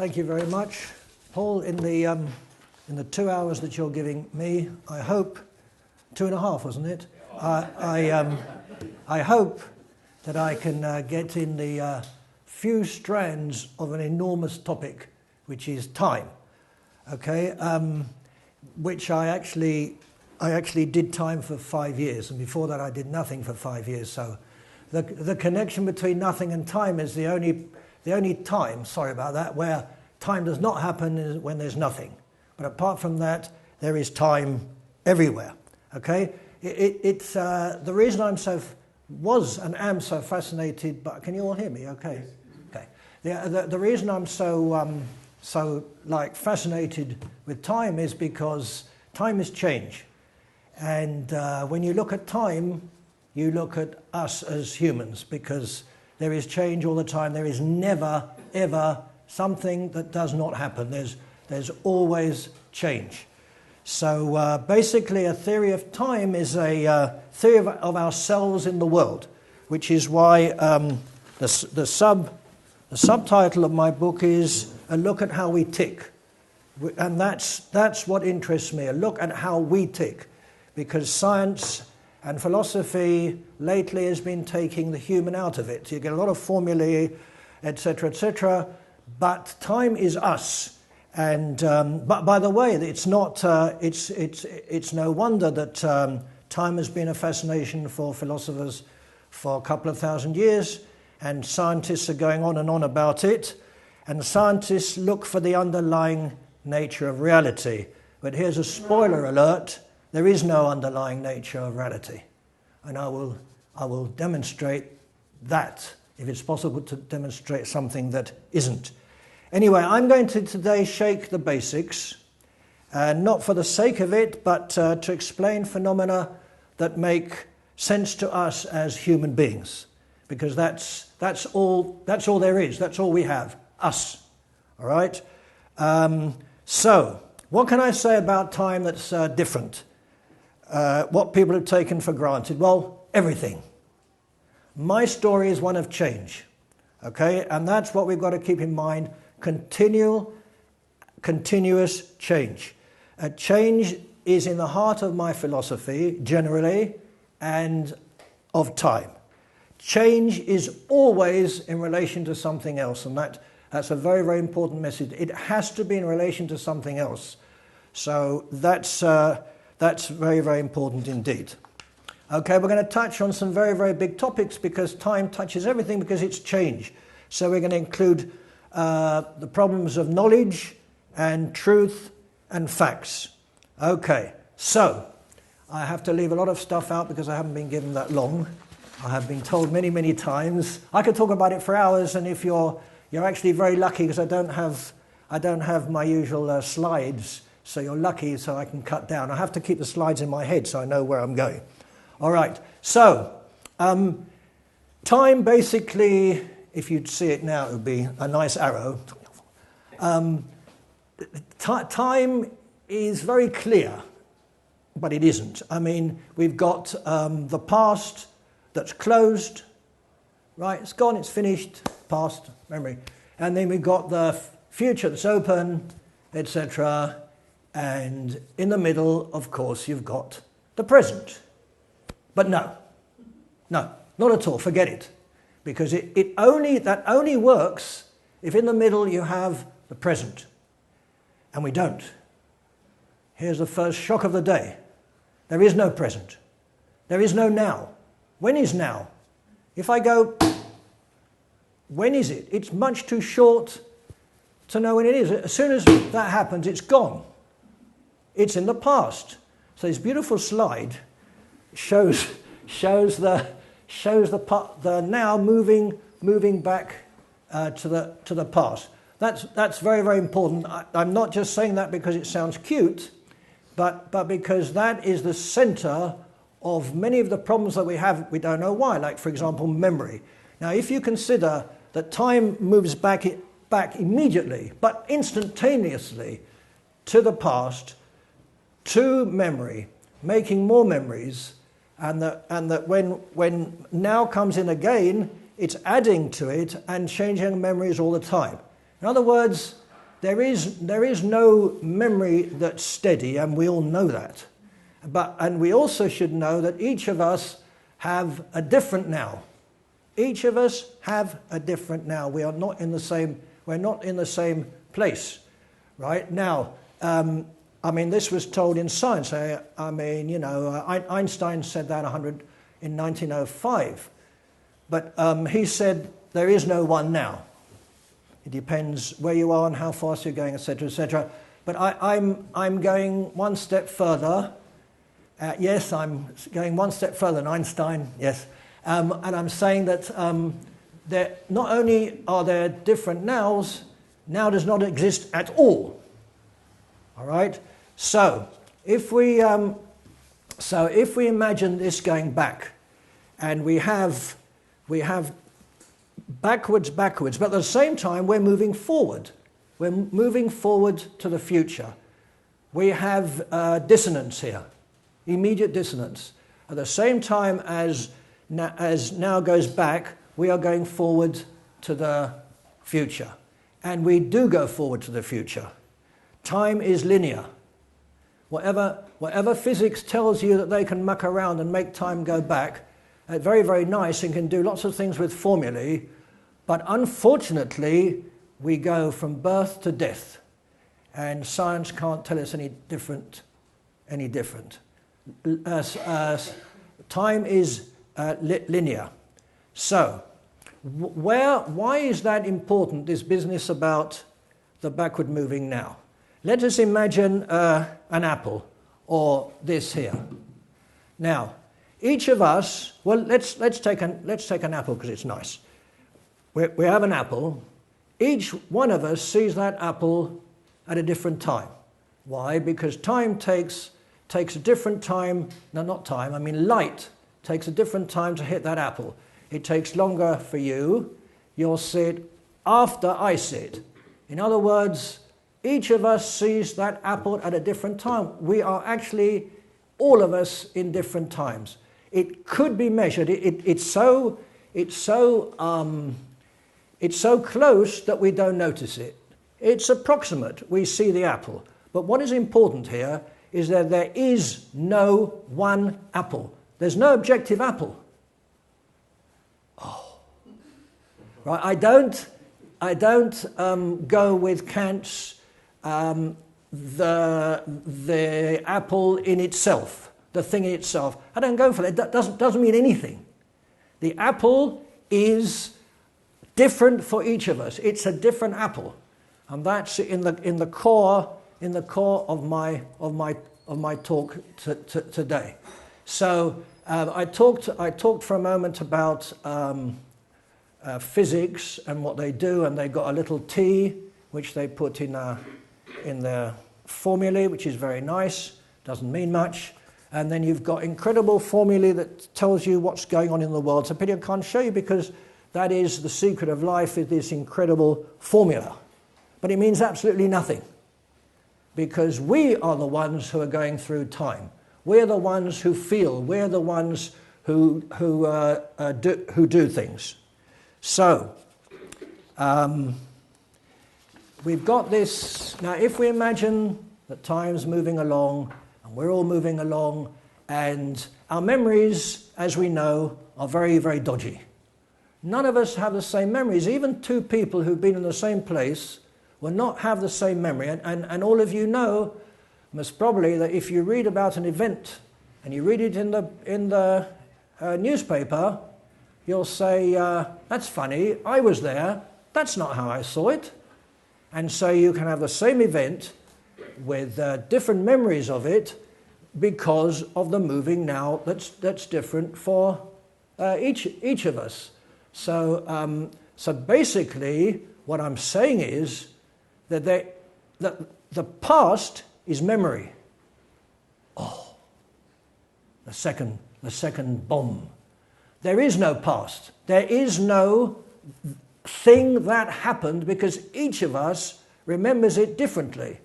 Thank you very much, Paul. In the 2 hours that you're giving me, I hope 2.5, wasn't it? I hope that I can get in the few strands of an enormous topic, which is time. Okay, which I actually did time for 5 years, and before that I did nothing for 5 years. So the connection between nothing and time is the only time, sorry about that, where time does not happen is when there's nothing. But apart from that, there is time everywhere. Okay, it's the reason I'm am so fascinated. But can you all hear me? Okay, okay. The reason I'm so fascinated with time is because time is change, and when you look at time, you look at us as humans, because there is change all the time. There is never ever something that does not happen. There's always change. So basically, a theory of time is a theory of ourselves in the world, which is why the subtitle of my book is A Look at How We Tick. And that's what interests me, a look at how we tick, because science and philosophy lately has been taking the human out of it. You get a lot of formulae, etc., but time is us. And but by the way, it's not. It's no wonder that time has been a fascination for philosophers for a couple of thousand years, and scientists are going on and on about it. And scientists look for the underlying nature of reality. But here's a spoiler alert: there is no underlying nature of reality, and I will demonstrate that, if it's possible to demonstrate something that isn't. Anyway, I'm going to today shake the basics, not for the sake of it, but to explain phenomena that make sense to us as human beings, because that's all there is. That's all we have, us. All right. So, what can I say about time that's different? What people have taken for granted? Well, everything. My story is one of change. Okay, and that's what we've got to keep in mind. Continuous change. Change is in the heart of my philosophy, generally, and of time. Change is always in relation to something else, and that's a very, very important message. It has to be in relation to something else. So that's very, very important indeed. Okay, we're going to touch on some very, very big topics, because time touches everything, because it's change. So we're going to include the problems of knowledge and truth and facts. Okay, so I have to leave a lot of stuff out because I haven't been given that long. I have been told many, many times. I could talk about it for hours, and if you're actually very lucky, because I don't have my usual slides, so you're lucky, so I can cut down. I have to keep the slides in my head so I know where I'm going. All right, so time basically, if you'd see it now, it would be a nice arrow. Time is very clear, but it isn't. I mean, we've got the past that's closed, right? It's gone, it's finished, past, memory. And then we've got the future that's open, etc. And in the middle, of course, you've got the present. But no, not at all, forget it. Because that only works if in the middle you have the present. And we don't. Here's the first shock of the day. There is no present. There is no now. When is now? If I go, when is it? It's much too short to know when it is. As soon as that happens, it's gone. It's in the past. So this beautiful slide shows the now moving back to the past. That's very, very important. I'm not just saying that because it sounds cute, but because that is the center of many of the problems that we have. We don't know why. Like, for example, memory. Now, if you consider that time moves back immediately, but instantaneously, to the past, to memory, making more memories. And that when now comes in again, it's adding to it and changing memories all the time. In other words, there is no memory that's steady, and we all know that. And we also should know that each of us have a different now. Each of us have a different now. We are not in the same. We're not in the same place, right now. I mean, this was told in science. I mean, you know, Einstein said that in 1905, but he said there is no one now. It depends where you are and how fast you're going, etc., etc. But I'm going one step further. Yes, I'm going one step further than Einstein. Yes, and I'm saying that there not only are there different nows, now does not exist at all. All right. So if we imagine this going back, and we have backwards, but at the same time we're moving forward. We're moving forward to the future. We have dissonance here, immediate dissonance. At the same time as now goes back, we are going forward to the future. And we do go forward to the future. Time is linear. Whatever physics tells you that they can muck around and make time go back, very, very nice, and can do lots of things with formulae, but unfortunately, we go from birth to death, and science can't tell us any different. Time is linear. So, why is that important, this business about the backward moving now? Let us imagine an apple, or this here. Now, each of us, well, let's take an apple because it's nice. We have an apple. Each one of us sees that apple at a different time. Why? Because time takes a different time. No, not time. I mean light takes a different time to hit that apple. It takes longer for you. You'll see it after I see it. In other words, each of us sees that apple at a different time. We are actually, all of us, in different times. It could be measured. It's so close that we don't notice it. It's approximate. We see the apple. But what is important here is that there is no one apple. There's no objective apple. Oh, right. I don't go with Kant's the apple in itself, the thing in itself. I don't go for that. That doesn't mean anything. The apple is different for each of us. It's a different apple, and that's in the core of my talk today. So I talked for a moment about physics and what they do, and they got a little T which they put in their formulae, which is very nice, doesn't mean much. And then you've got incredible formulae that tells you what's going on in the world. So pity I can't show you, because that is the secret of life, is this incredible formula. But it means absolutely nothing, because we are the ones who are going through time. We're the ones who feel. We're the ones who do things. So we've got this. Now, if we imagine that time's moving along, and we're all moving along, and our memories, as we know, are very, very dodgy. None of us have the same memories. Even two people who've been in the same place will not have the same memory. And all of you know, most probably, that if you read about an event and you read it in the newspaper, you'll say, that's funny, I was there, that's not how I saw it. And so you can have the same event with different memories of it because of the moving now that's different for each of us. So basically what I'm saying is that the past is memory. Oh, the second bomb. There is no past. There is no thing that happened, because each of us remembers it differently.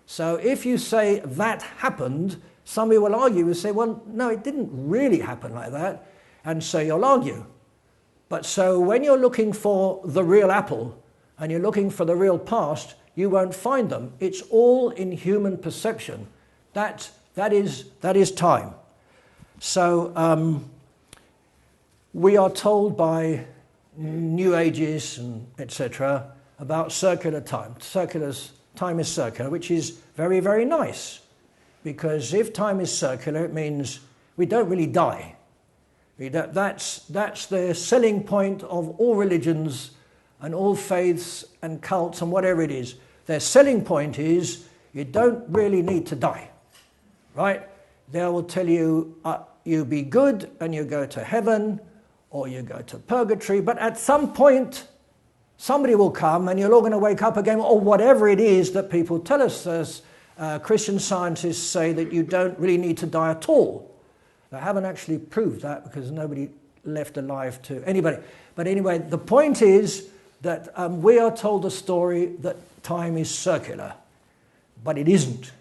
So if you say that happened, somebody will argue and say, well, no, it didn't really happen like that. And so you'll argue. But so when you're looking for the real apple and you're looking for the real past, you won't find them. It's all in human perception. That is time. So we are told by New Ages and etc. about circular time. Time is circular, which is very, very nice. Because if time is circular, it means we don't really die. That's the selling point of all religions and all faiths and cults and whatever it is. Their selling point is you don't really need to die, right? They will tell you you be good and you go to heaven or you go to purgatory, but at some point somebody will come and you're all going to wake up again, or whatever it is that people tell us. As Christian scientists say that you don't really need to die at all. They haven't actually proved that because nobody left alive to anybody. But anyway, the point is that we are told a story that time is circular, but it isn't,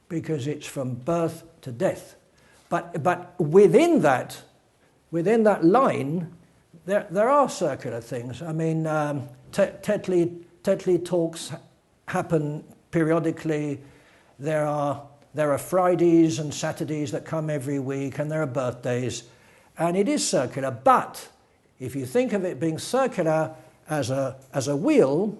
because it's from birth to death. But within that line, there are circular things. I mean, Tetley talks happen periodically. There are Fridays and Saturdays that come every week, and there are birthdays, and it is circular. But if you think of it being circular as a wheel,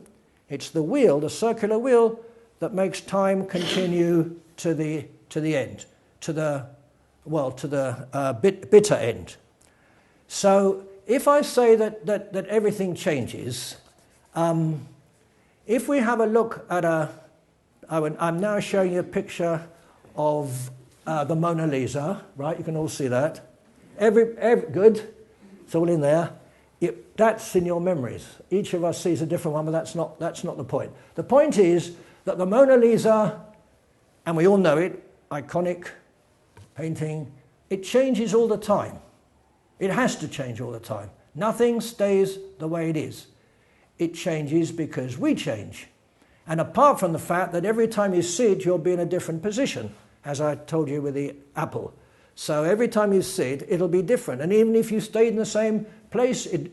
it's the circular wheel, that makes time continue to the end, to the bitter end. So if I say that everything changes, if we have a look at I'm now showing you a picture of the Mona Lisa, right? You can all see that. Every good, it's all in there. That's in your memories. Each of us sees a different one, but that's not the point. The point is that the Mona Lisa, and we all know it, iconic painting, it changes all the time. It has to change all the time. Nothing stays the way it is. It changes because we change. And apart from the fact that every time you see it, you'll be in a different position, as I told you with the apple. So every time you see it, it'll be different. And even if you stayed in the same place, it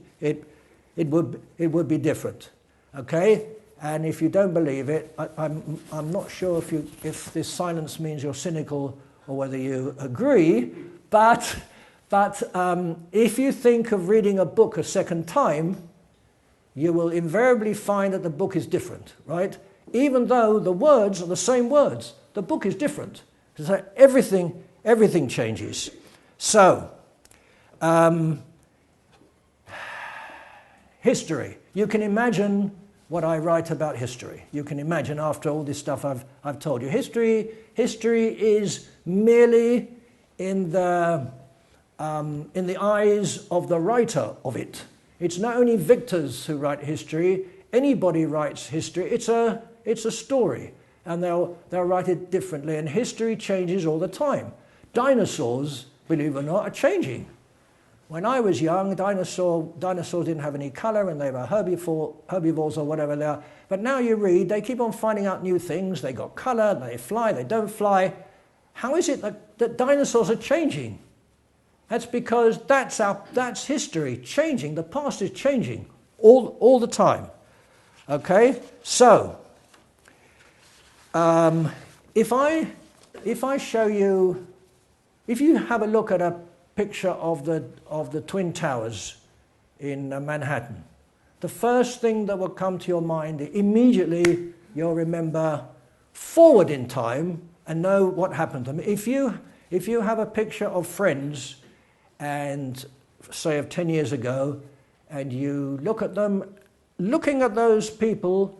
would be different. Okay? And if you don't believe it, I'm not sure if this silence means you're cynical or whether you agree. But if you think of reading a book a second time, you will invariably find that the book is different, right? Even though the words are the same words, the book is different. So everything changes. So, history. You can imagine what I write about history. You can imagine after all this stuff I've told you. History is merely in the eyes of the writer of it. It's not only victors who write history. Anybody writes history. It's a story, and they'll write it differently. And history changes all the time. Dinosaurs, believe it or not, are changing. When I was young, dinosaurs didn't have any colour, and they were herbivores or whatever they are. But now you read, they keep on finding out new things. They got colour, they fly, they don't fly. How is it that dinosaurs are changing? That's because that's history changing. The past is changing all the time. Okay, so if I show you, if you have a look at a picture of the Twin Towers in Manhattan, the first thing that will come to your mind immediately, you'll remember forward in time and know what happened to them. If you have a picture of friends, and say of 10 years ago, and you look at them, looking at those people,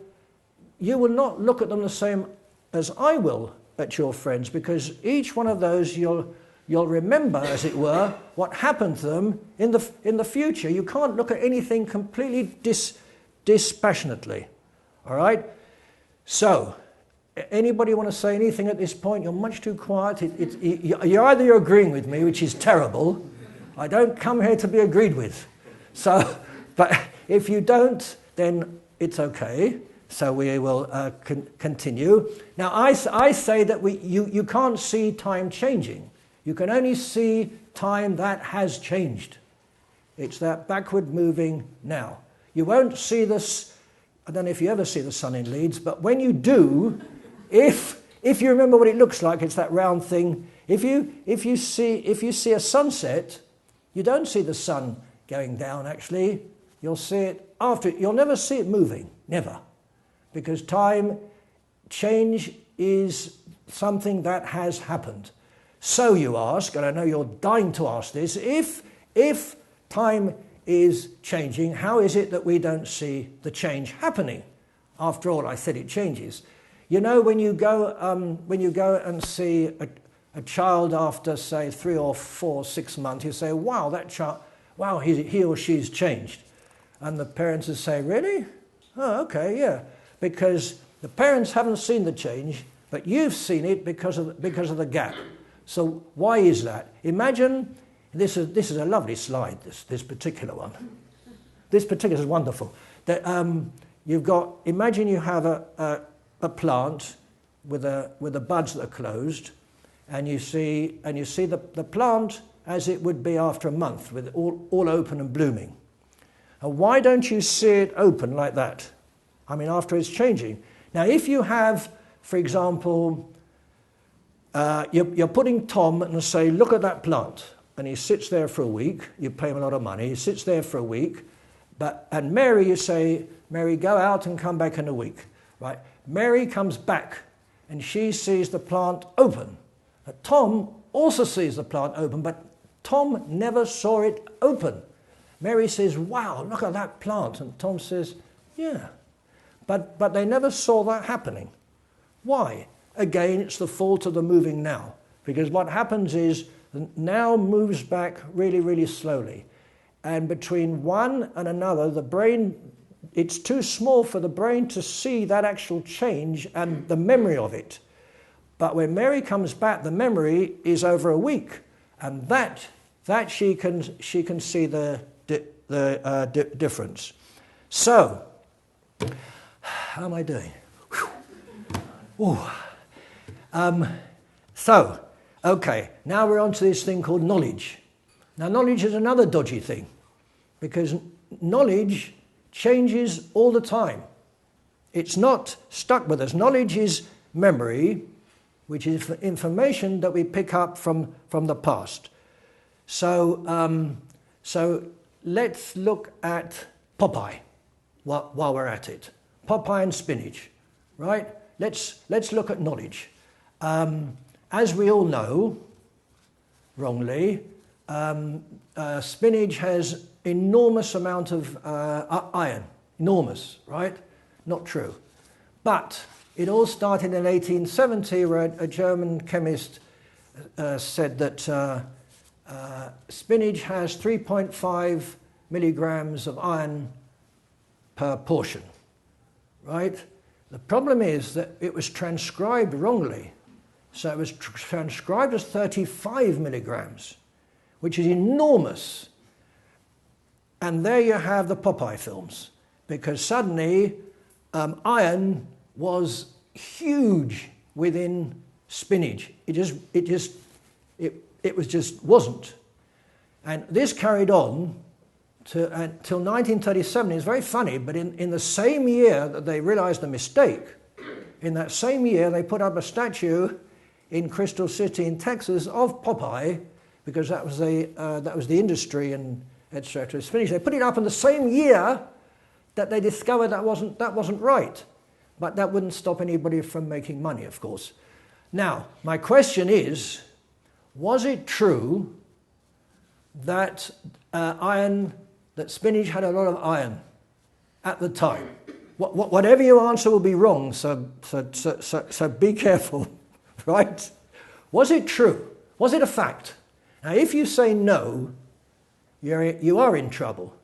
you will not look at them the same as I will at your friends, because each one of those you'll remember, as it were, what happened to them in the future. You can't look at anything completely dispassionately. All right? So, anybody want to say anything at this point? You're much too quiet. You're agreeing with me, which is terrible. I don't come here to be agreed with. So, but if you don't, then it's okay. So we will continue. Now, I say that you can't see time changing. You can only see time that has changed. It's that backward moving now. You won't see this. I don't know if you ever see the sun in Leeds, but when you do, if you remember what it looks like, it's that round thing. If you see a sunset, you don't see the sun going down actually. You'll see it after. You'll never see it moving, never. Because change is something that has happened. So you ask, and I know you're dying to ask this, if time is changing, how is it that we don't see the change happening? After all, I said it changes. You know, when you go and see a child after, say, 3 or 4, 6 months, you say, wow, that child, wow, he or she's changed. And the parents will say, really? Oh, okay, yeah. Because the parents haven't seen the change, but you've seen it because of the gap. So why is that? Imagine, this is a lovely slide, this particular one. This particular is wonderful. That imagine you have a plant with the buds that are closed, and you see the plant as it would be after a month, with all open and blooming. And why don't you see it open like that? I mean, after it's changing. Now, if you have, for example, you're putting Tom and say, look at that plant, and he sits there for a week. You pay him a lot of money. He sits there for a week. And Mary, you say, Mary, go out and come back in a week. Right? Mary comes back, and she sees the plant open. Tom also sees the plant open, but Tom never saw it open. Mary says, wow, look at that plant. And Tom says, yeah. But they never saw that happening. Why? Again, it's the fault of the moving now. Because what happens is, the now moves back really, really slowly. And between one and another, the brain, it's too small for the brain to see that actual change and the memory of it. But when Mary comes back, the memory is over a week. And that she can see the difference. So, how am I doing? Okay, now we're on to this thing called knowledge. Now, knowledge is another dodgy thing, because knowledge changes all the time. It's not stuck with us. Knowledge is memory, which is information that we pick up from the past. So let's look at Popeye while we're at it. Popeye and spinach, right? Let's look at knowledge. As we all know, wrongly, spinach has enormous amount of iron. Enormous, right? Not true. But it all started in 1870, where a German chemist said that spinach has 3.5 milligrams of iron per portion, right? The problem is that it was transcribed wrongly. So it was transcribed as 35 milligrams, which is enormous. And there you have the Popeye films, because suddenly iron was huge within spinach. It wasn't. And this carried on till 1937. It's very funny, but in the same year that they realized the mistake, in that same year they put up a statue in Crystal City in Texas of Popeye, because that was the industry and etc. It's finished. They put it up in the same year that they discovered that wasn't right, but that wouldn't stop anybody from making money, of course. Now, my question is, was it true that that spinach had a lot of iron at the time? Whatever you answer will be wrong, so be careful. Right? Was it true? Was it a fact? Now, if you say no, you are in trouble,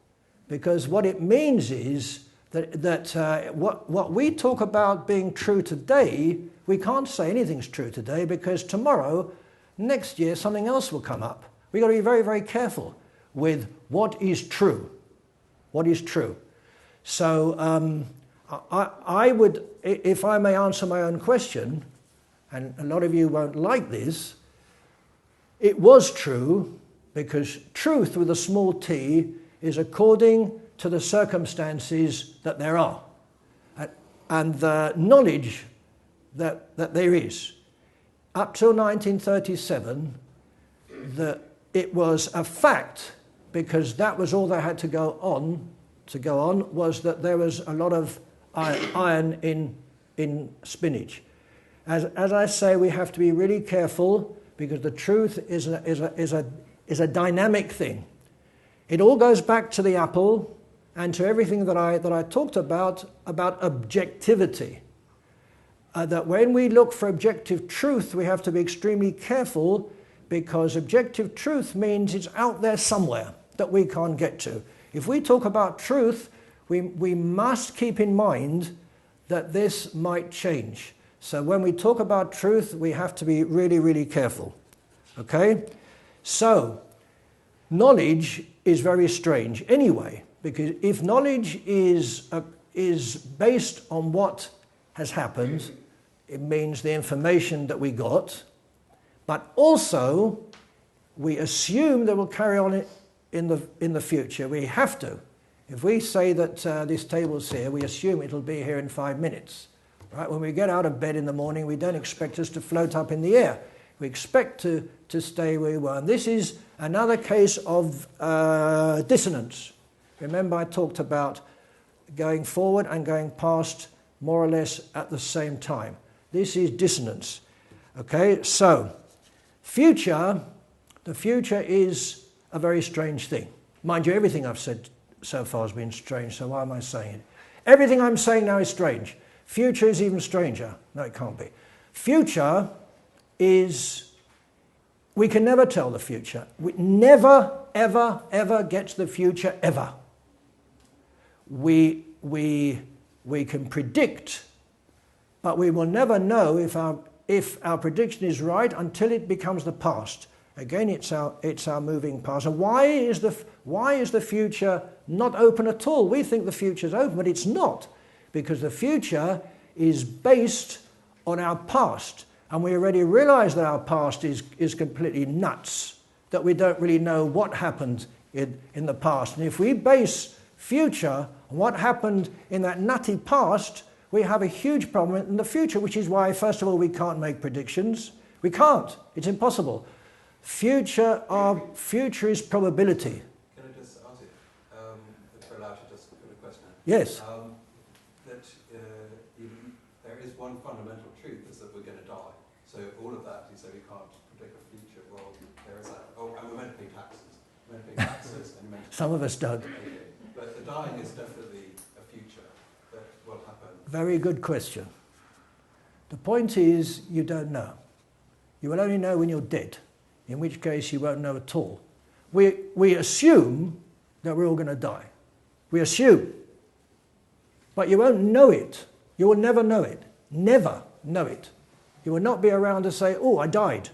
because what it means is that what we talk about being true today, we can't say anything's true today, because tomorrow, next year, something else will come up. We've got to be very, very careful with what is true. What is true? So I would, if I may answer my own question, and a lot of you won't like this, it was true, because truth with a small t is according to the circumstances that there are. and the knowledge that there is. Up till 1937, it was a fact, because that was all they had to go on, was that there was a lot of iron in spinach. As I say, we have to be really careful, because the truth is a dynamic thing. It all goes back to the apple and to everything that I talked about objectivity. That when we look for objective truth, we have to be extremely careful, because objective truth means it's out there somewhere that we can't get to. If we talk about truth, we must keep in mind that this might change. So when we talk about truth, we have to be really, really careful. Okay? So, knowledge is very strange anyway, because if knowledge is based on what has happened, it means the information that we got, but also we assume that we'll carry on in the future. We have to. If we say that this table's here, we assume it'll be here in 5 minutes. Right? When we get out of bed in the morning, we don't expect us to float up in the air. We expect to stay where we were. And this is another case of dissonance. Remember, I talked about going forward and going past more or less at the same time. This is dissonance. Okay, so the future is a very strange thing. Mind you, everything I've said so far has been strange, so why am I saying it? Everything I'm saying now is strange. Future is even stranger. No, it can't be. Future is, we can never tell the future. We never, ever, ever get to the future, ever. We can predict, but we will never know if our prediction is right until it becomes the past. Again, it's our moving past. And why is the future not open at all? We think the future is open, but it's not, because the future is based on our past, and we already realize that our past is completely nuts, that we don't really know what happened in the past. And if we base future on what happened in that nutty past, we have a huge problem in the future, which is why, first of all, we can't make predictions. We can't. It's impossible. Future is probability. Can I just ask you, if we're allowed to just put a question? Yes. There is one fundamental truth, is that we're going to die. So all of that, you say we can't predict the future. Well, there is that. Oh, and we're meant to pay taxes. We're meant to pay taxes. And you're meant to Some of us don't. Okay. But the dying is definitely a future that will happen. Very good question. The point is, you don't know. You will only know when you're dead, in which case you won't know at all. We assume that we're all going to die. We assume. But you won't know it. You will never know it. Never know it. You will not be around to say, oh, I died.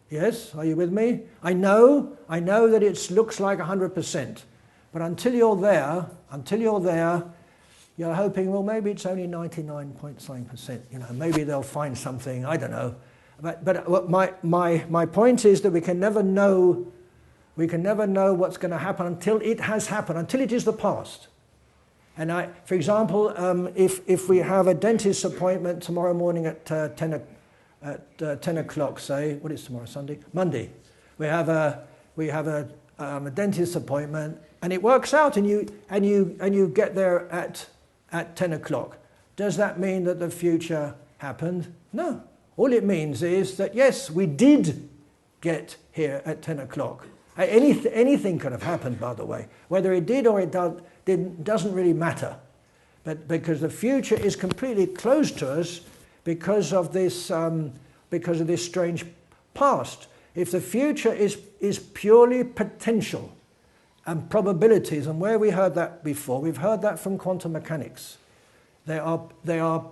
Yes, are you with me? I know that it looks like 100%. But until you're there, you're hoping, well, maybe it's only 99.9%. You know, maybe they'll find something. I don't know. But my point is that we can never know what's going to happen until it has happened, until it is the past. And for example, if we have a dentist appointment tomorrow morning at 10 o'clock, say, what is tomorrow, Sunday? Monday. We have a dentist appointment, and it works out, and you get there at 10 o'clock. Does that mean that the future happened? No. All it means is that, yes, we did get here at 10 o'clock. Anything could have happened, by the way. Whether it did or it didn't doesn't really matter. But because the future is completely closed to us because of this strange past. If the future is purely potential and probabilities, and where we heard that before, we've heard that from quantum mechanics. They are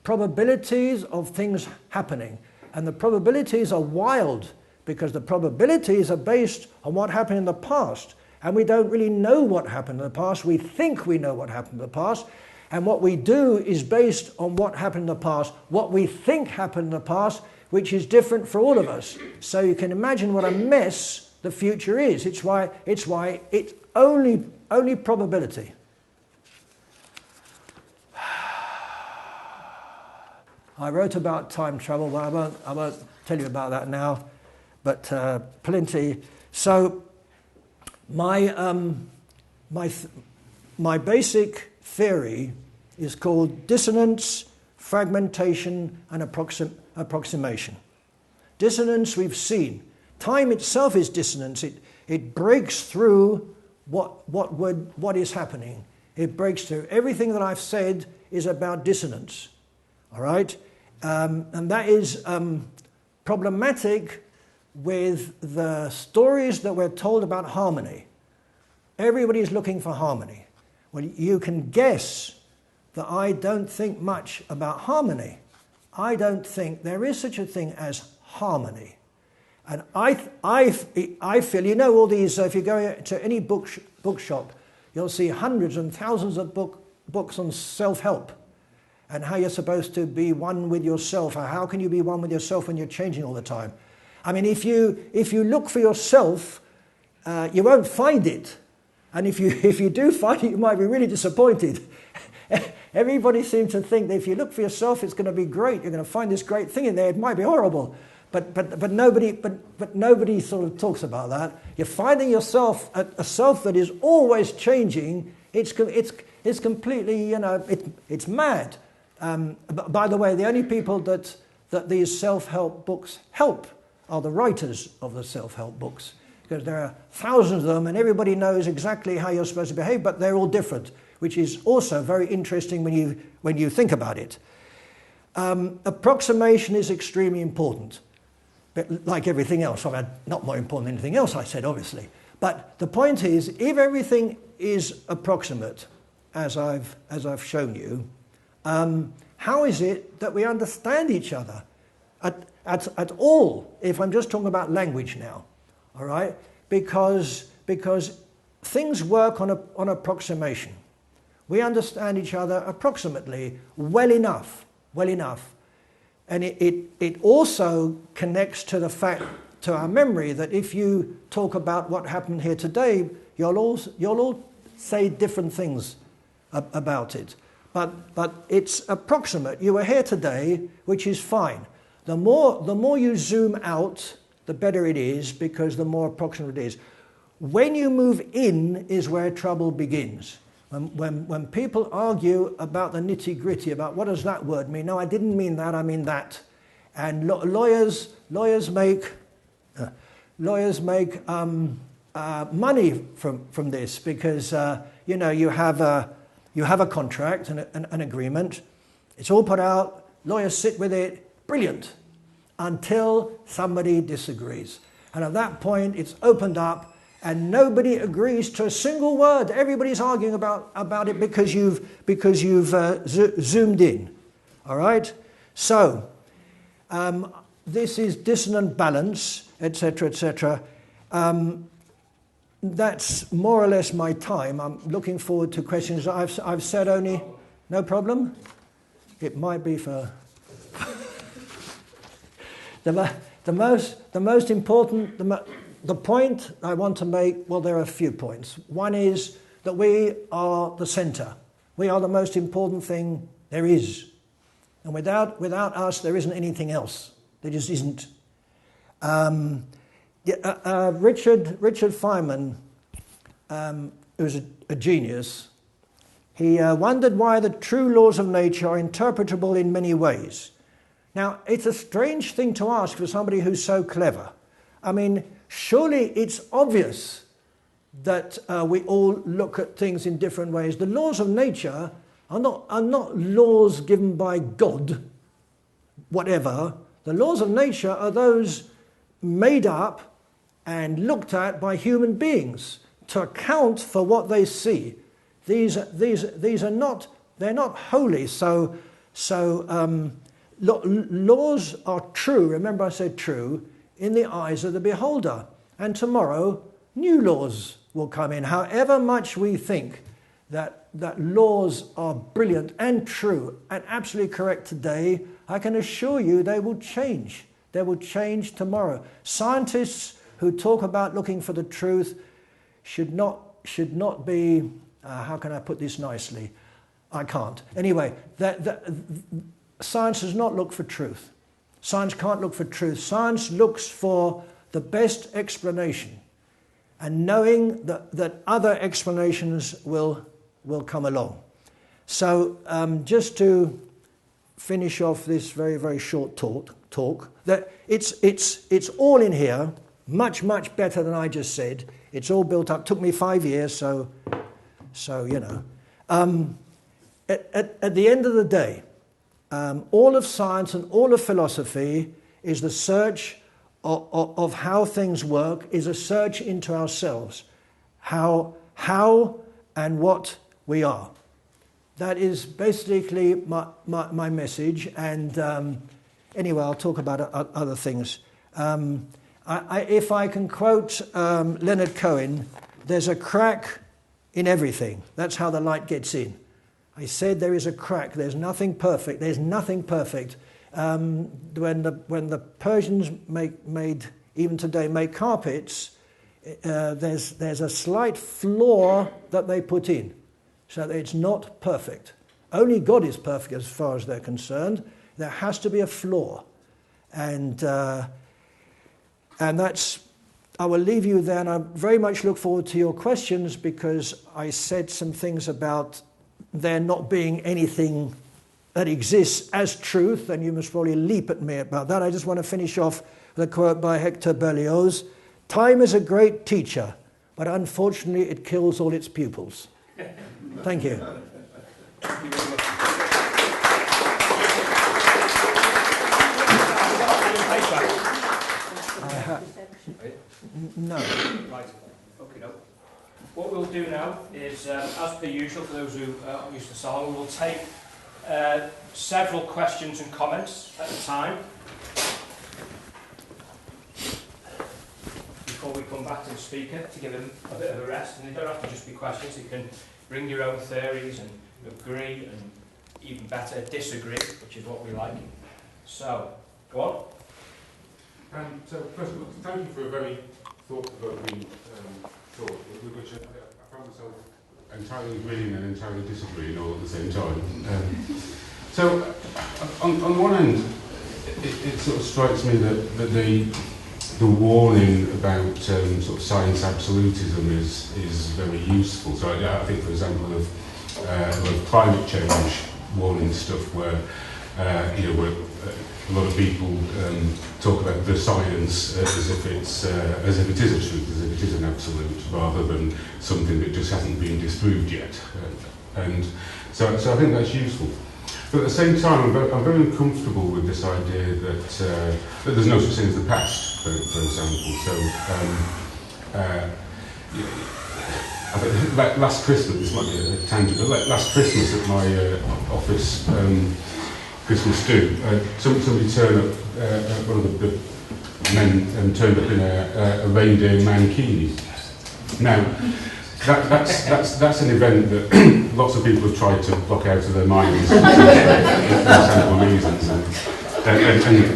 probabilities of things happening, and the probabilities are wild because the probabilities are based on what happened in the past, and we don't really know what happened in the past. We think we know what happened in the past, and what we do is based on what happened in the past, what we think happened in the past, which is different for all of us. So you can imagine what a mess the future is. It's why it's only probability. I wrote about time travel, but I won't tell you about that now, but plenty. So my basic theory is called dissonance, fragmentation, and approximation. Dissonance we've seen. Time itself is dissonance. It breaks through what is happening. It breaks through. Everything that I've said is about dissonance. All right? And that is problematic with the stories that we're told about harmony. Everybody's looking for harmony. Well, you can guess that I don't think much about harmony. I don't think there is such a thing as harmony. And I feel, you know, all these, if you go to any bookshop, you'll see hundreds and thousands of books on self-help and how you're supposed to be one with yourself, or how can you be one with yourself when you're changing all the time. I mean, if you look for yourself, you won't find it. And if you do find it, you might be really disappointed. Everybody seems to think that if you look for yourself, it's going to be great. You're going to find this great thing in there. It might be horrible, but nobody sort of talks about that. You're finding yourself a self that is always changing. It's completely, you know, it's mad. By the way, the only people that these self-help books help are the writers of the self-help books, because there are thousands of them, and everybody knows exactly how you're supposed to behave, but they're all different, which is also very interesting when you think about it. Approximation is extremely important, but like everything else. I mean, not more important than anything else I said, obviously. But the point is, if everything is approximate, as I've shown you, how is it that we understand each other at all? If I'm just talking about language now, all right? Because things work on approximation. We understand each other approximately well enough, and it also connects to the fact, to our memory, that if you talk about what happened here today, you'll all say different things about it. But it's approximate. You were here today, which is fine. The more you zoom out, the better it is, because the more approximate it is. When you move in is where trouble begins. When people argue about the nitty-gritty, about what does that word mean? No, I didn't mean that, I mean that. And lawyers make money from this, because you know, you have a contract and an agreement. It's all put out. Lawyers sit with it. Brilliant. Until somebody disagrees, and at that point it's opened up, and nobody agrees to a single word. Everybody's arguing about it because you've zoomed in. All right. So this is dissonant balance, etc., etc. That's more or less my time. I'm looking forward to questions. I've said only, no problem. It might be for the most important. The point I want to make. Well, there are a few points. One is that we are the centre. We are the most important thing there is, and without us, there isn't anything else. There just isn't. Richard Feynman, who's a genius, he wondered why the true laws of nature are interpretable in many ways. Now, it's a strange thing to ask for somebody who's so clever. I mean, surely it's obvious that we all look at things in different ways. The laws of nature are not laws given by God, whatever. The laws of nature are those made up and looked at by human beings to account for what they see. These are not, they're not holy. So laws are true. Remember, I said true in the eyes of the beholder. And tomorrow, new laws will come in. However much we think that laws are brilliant and true and absolutely correct today, I can assure you they will change. They will change tomorrow. Scientists who talk about looking for the truth should not be, how can I put this nicely? I can't. Anyway, science does not look for truth. Science can't look for truth. Science looks for the best explanation, and knowing that other explanations will come along. So just to finish off this very, very short talk, that it's all in here, much, much better than I just said. It's all built up. Took me 5 years, so you know. At the end of the day, all of science and all of philosophy is the search of how things work, is a search into ourselves, how and what we are. That is basically my message, and anyway, I'll talk about other things. If I can quote Leonard Cohen, there's a crack in everything. That's how the light gets in. I said there is a crack. There's nothing perfect. There's nothing perfect. When the Persians even today make carpets, there's a slight flaw that they put in, so that it's not perfect. Only God is perfect as far as they're concerned. There has to be a flaw, and that's. I will leave you there, and I very much look forward to your questions, because I said some things about there not being anything that exists as truth, and you must probably leap at me about that. I just want to finish off with a quote by Hector Berlioz. Time is a great teacher, but unfortunately it kills all its pupils. Thank you. No. Right. Okay, no. What we'll do now is, as per usual, for those who are used to Salon, we will take several questions and comments at a time before we come back to the speaker to give him a bit of a rest. And they don't have to just be questions, you can bring your own theories and agree and even better disagree, which is what we like. So, go on. So, first of all, thank you for a very thought-provoking talk, which I found myself entirely agreeing and entirely disagreeing all at the same time. So, on one end, it sort of strikes me that the warning about sort of science absolutism is very useful. So, I think, for example, of climate change warning stuff, where where a lot of people talk about the science as if it is a truth, as if it is an absolute, rather than something that just hasn't been disproved yet. And so I think that's useful. But at the same time, I'm very uncomfortable with this idea that there's no such thing as the past, for example. So I think last Christmas, this might be a tangent, but last Christmas at my office Christmas do, somebody turned up, one of the men turned up in a reindeer mankini. Now, that's an event that lots of people have tried to block out of their minds for several reasons, and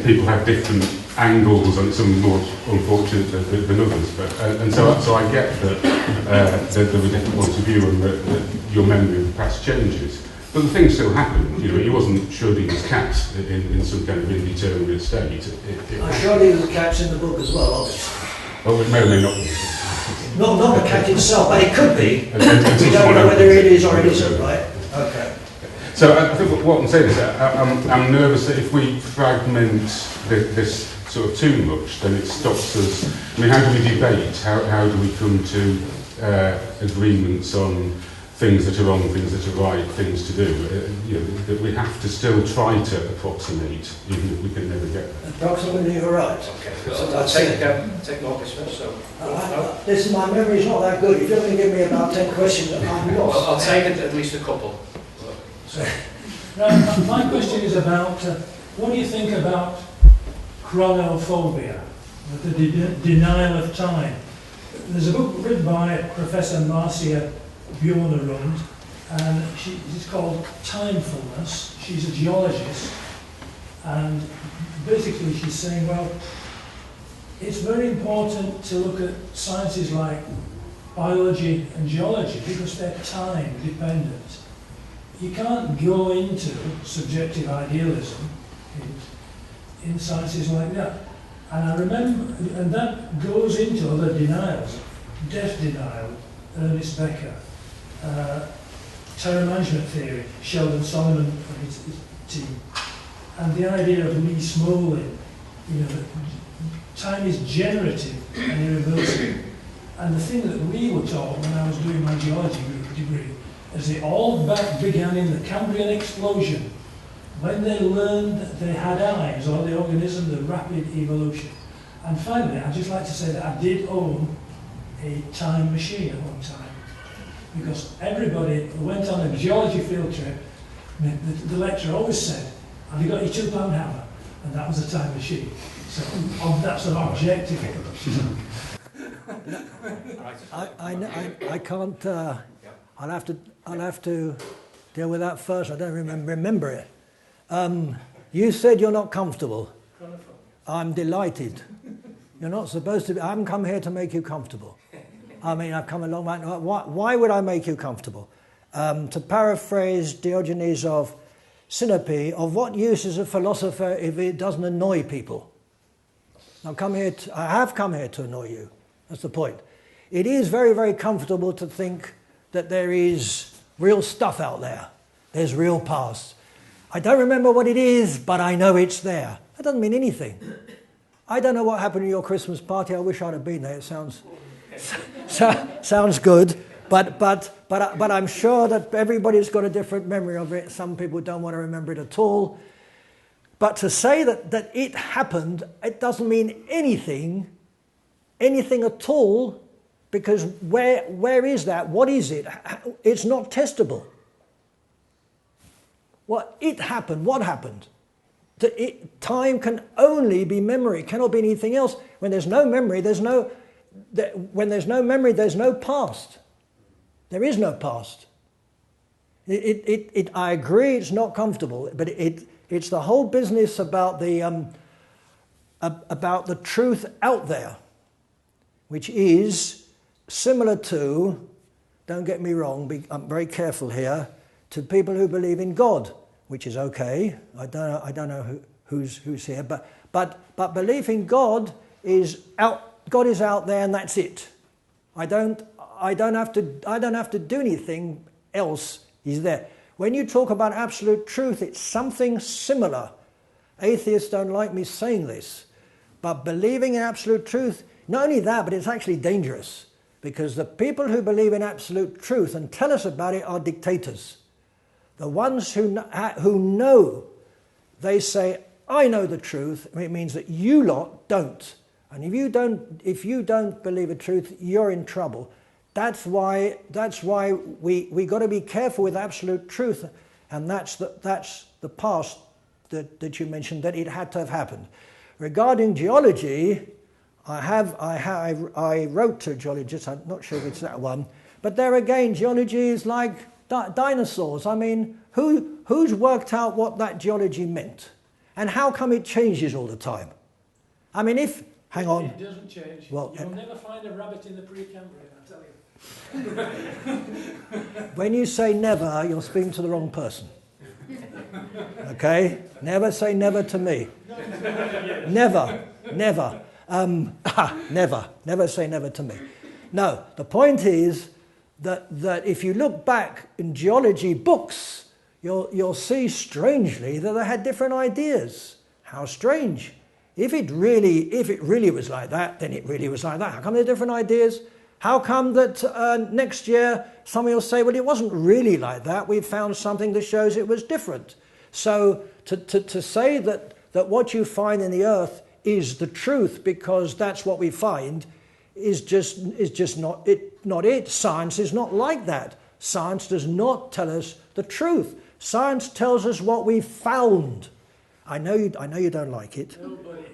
people have different angles, and some more unfortunate than others. But and so I get that there were different points of view, and that your memory of the past changes. But the thing still happened. He wasn't Schrödinger's cat in some kind of indeterminate state. Schrödinger's cat's in the book as well, obviously. Oh, it may or may not be. Not the cat itself, but it could be. We don't know whether it is or it isn't, right? Okay. So I think what I'm saying is that I'm nervous that if we fragment this sort of too much, then it stops us. I mean, how do we debate? How do we come to agreements on things that are wrong, things that are right, things to do? That we have to still try to approximate, even if we can never get there. Approximately, you're right. Okay, so I'll take Marcus first. So, listen, my memory's not that good. If you're going to give me about 10 questions, I'm lost. I'll take at least a couple. So. Now, my question is about what do you think about chronophobia, the denial of time? There's a book written by Professor Marcia Bjornerund, and it's called Timefulness. She's a geologist, and basically she's saying, well, it's very important to look at sciences like biology and geology because they're time dependent. you can't go into subjective idealism in sciences like that. And I remember, and that goes into other denials, death denial, Ernest Becker, terror management theory, Sheldon Solomon and his team, and the idea of Lee Smolin, that time is generative and irreversible. And the thing that we were taught when I was doing my geology degree is it all began in the Cambrian explosion, when they learned that they had eyes, or the organism, the rapid evolution. And finally, I'd just like to say that I did own a time machine at one time, because everybody who went on a geology field trip, the lecturer always said, "Have you got your £2 hammer?" And that was a time machine. So that's an objective. I can't. I'll have to deal with that first. I don't remember it. You said you're not comfortable. I'm delighted. You're not supposed to be. I haven't come here to make you comfortable. I mean, I've come a long way. Why would I make you comfortable? To paraphrase Diogenes of Sinope, of what use is a philosopher if it doesn't annoy people? I have come here to annoy you. That's the point. It is very, very comfortable to think that there is real stuff out there. There's real past. I don't remember what it is, but I know it's there. That doesn't mean anything. I don't know what happened at your Christmas party. I wish I'd have been there. It sounds good, but I'm sure that everybody's got a different memory of it. Some people don't want to remember it at all. But to say that it happened, it doesn't mean anything at all, because where is that? What is it? It's not testable. What happened? Time can only be memory. It cannot be anything else. When there's no memory, there's no past. There is no past. I agree it's not comfortable, but it's the whole business about the truth out there, which is similar to, don't get me wrong, I'm very careful here, to people who believe in God, which is okay. I don't know who's here, but belief in God is out. God is out there, and that's it. I don't have to do anything else. He's there. When you talk about absolute truth, it's something similar. Atheists don't like me saying this, but believing in absolute truth, not only that, but it's actually dangerous, because the people who believe in absolute truth and tell us about it are dictators. The ones who know, they say, I know the truth. It means that you lot don't. And if you don't believe the truth, you're in trouble. That's why we got to be careful with absolute truth, and that's the past that you mentioned, that it had to have happened. Regarding geology, I wrote to a geologist. I'm not sure if it's that one, but there again, geology is like dinosaurs. I mean, who's worked out what that geology meant, and how come it changes all the time? I mean, hang on. It doesn't change. Well, you'll never find a rabbit in the Precambrian, I tell you. When you say never, you're speaking to the wrong person. Okay? Never say never to me. Never. Never say never to me. No, the point is that if you look back in geology books, you'll see strangely that they had different ideas. How strange. If it really was like that, then it really was like that. How come there are different ideas? How come that next year somebody will say, well, it wasn't really like that. We found something that shows it was different. So to say that what you find in the earth is the truth because that's what we find is just not it. Science is not like that. Science does not tell us the truth. Science tells us what we found. I know you don't like it.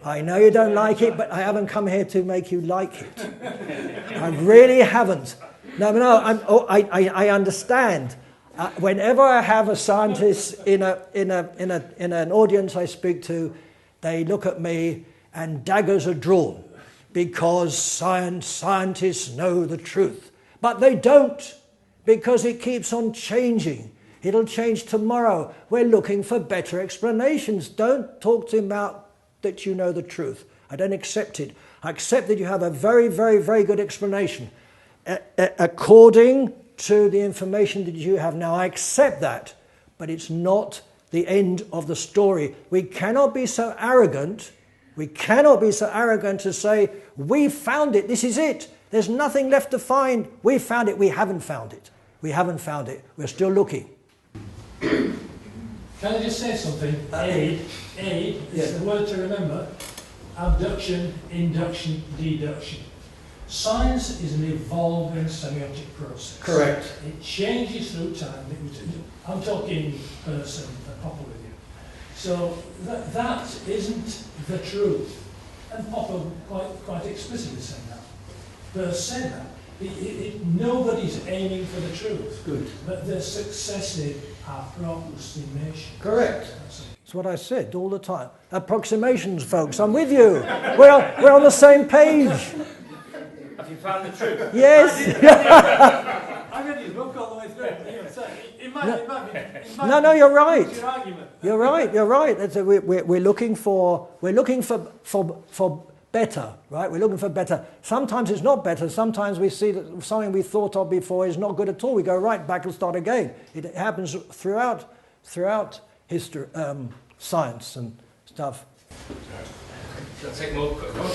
I know you don't like it, but I haven't come here to make you like it. I really haven't. No. I understand. Whenever I have a scientist in an audience I speak to, they look at me and daggers are drawn because scientists know the truth, but they don't, because it keeps on changing. It'll change tomorrow. We're looking for better explanations. Don't talk to him about that you know the truth. I don't accept it. I accept that you have a very, very, very good explanation. According to the information that you have now, I accept that. But it's not the end of the story. We cannot be so arrogant. We cannot be so arrogant to say, we found it, this is it. There's nothing left to find. We found it. We haven't found it. We haven't found it. We're still looking. Can I just say something? Aid is the word to remember. Abduction, induction, deduction. Science is an evolving semiotic process. Correct. It changes through time. I'm talking person, Popper with you. So that isn't the truth. And Popper quite explicitly said that. Peirce said that. Nobody's aiming for the truth. Good. But the successive approximation. Correct. That's what I said all the time. Approximations, folks. I'm with you. We're on the same page. Have you found the truth? Yes. I read his book all the way through. No, you're right. You're right. We're looking for better, right? We're looking for better. Sometimes it's not better. Sometimes we see that something we thought of before is not good at all. We go right back and start again. It happens throughout history, science and stuff. Shall I take more quick one?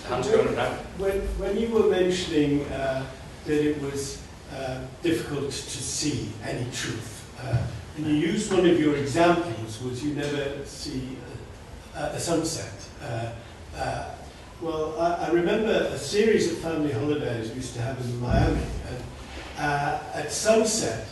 Hands going around. When you were mentioning that it was difficult to see any truth, and you used one of your examples was you never see a sunset. Well, I remember a series of family holidays we used to have in Miami, and at sunset,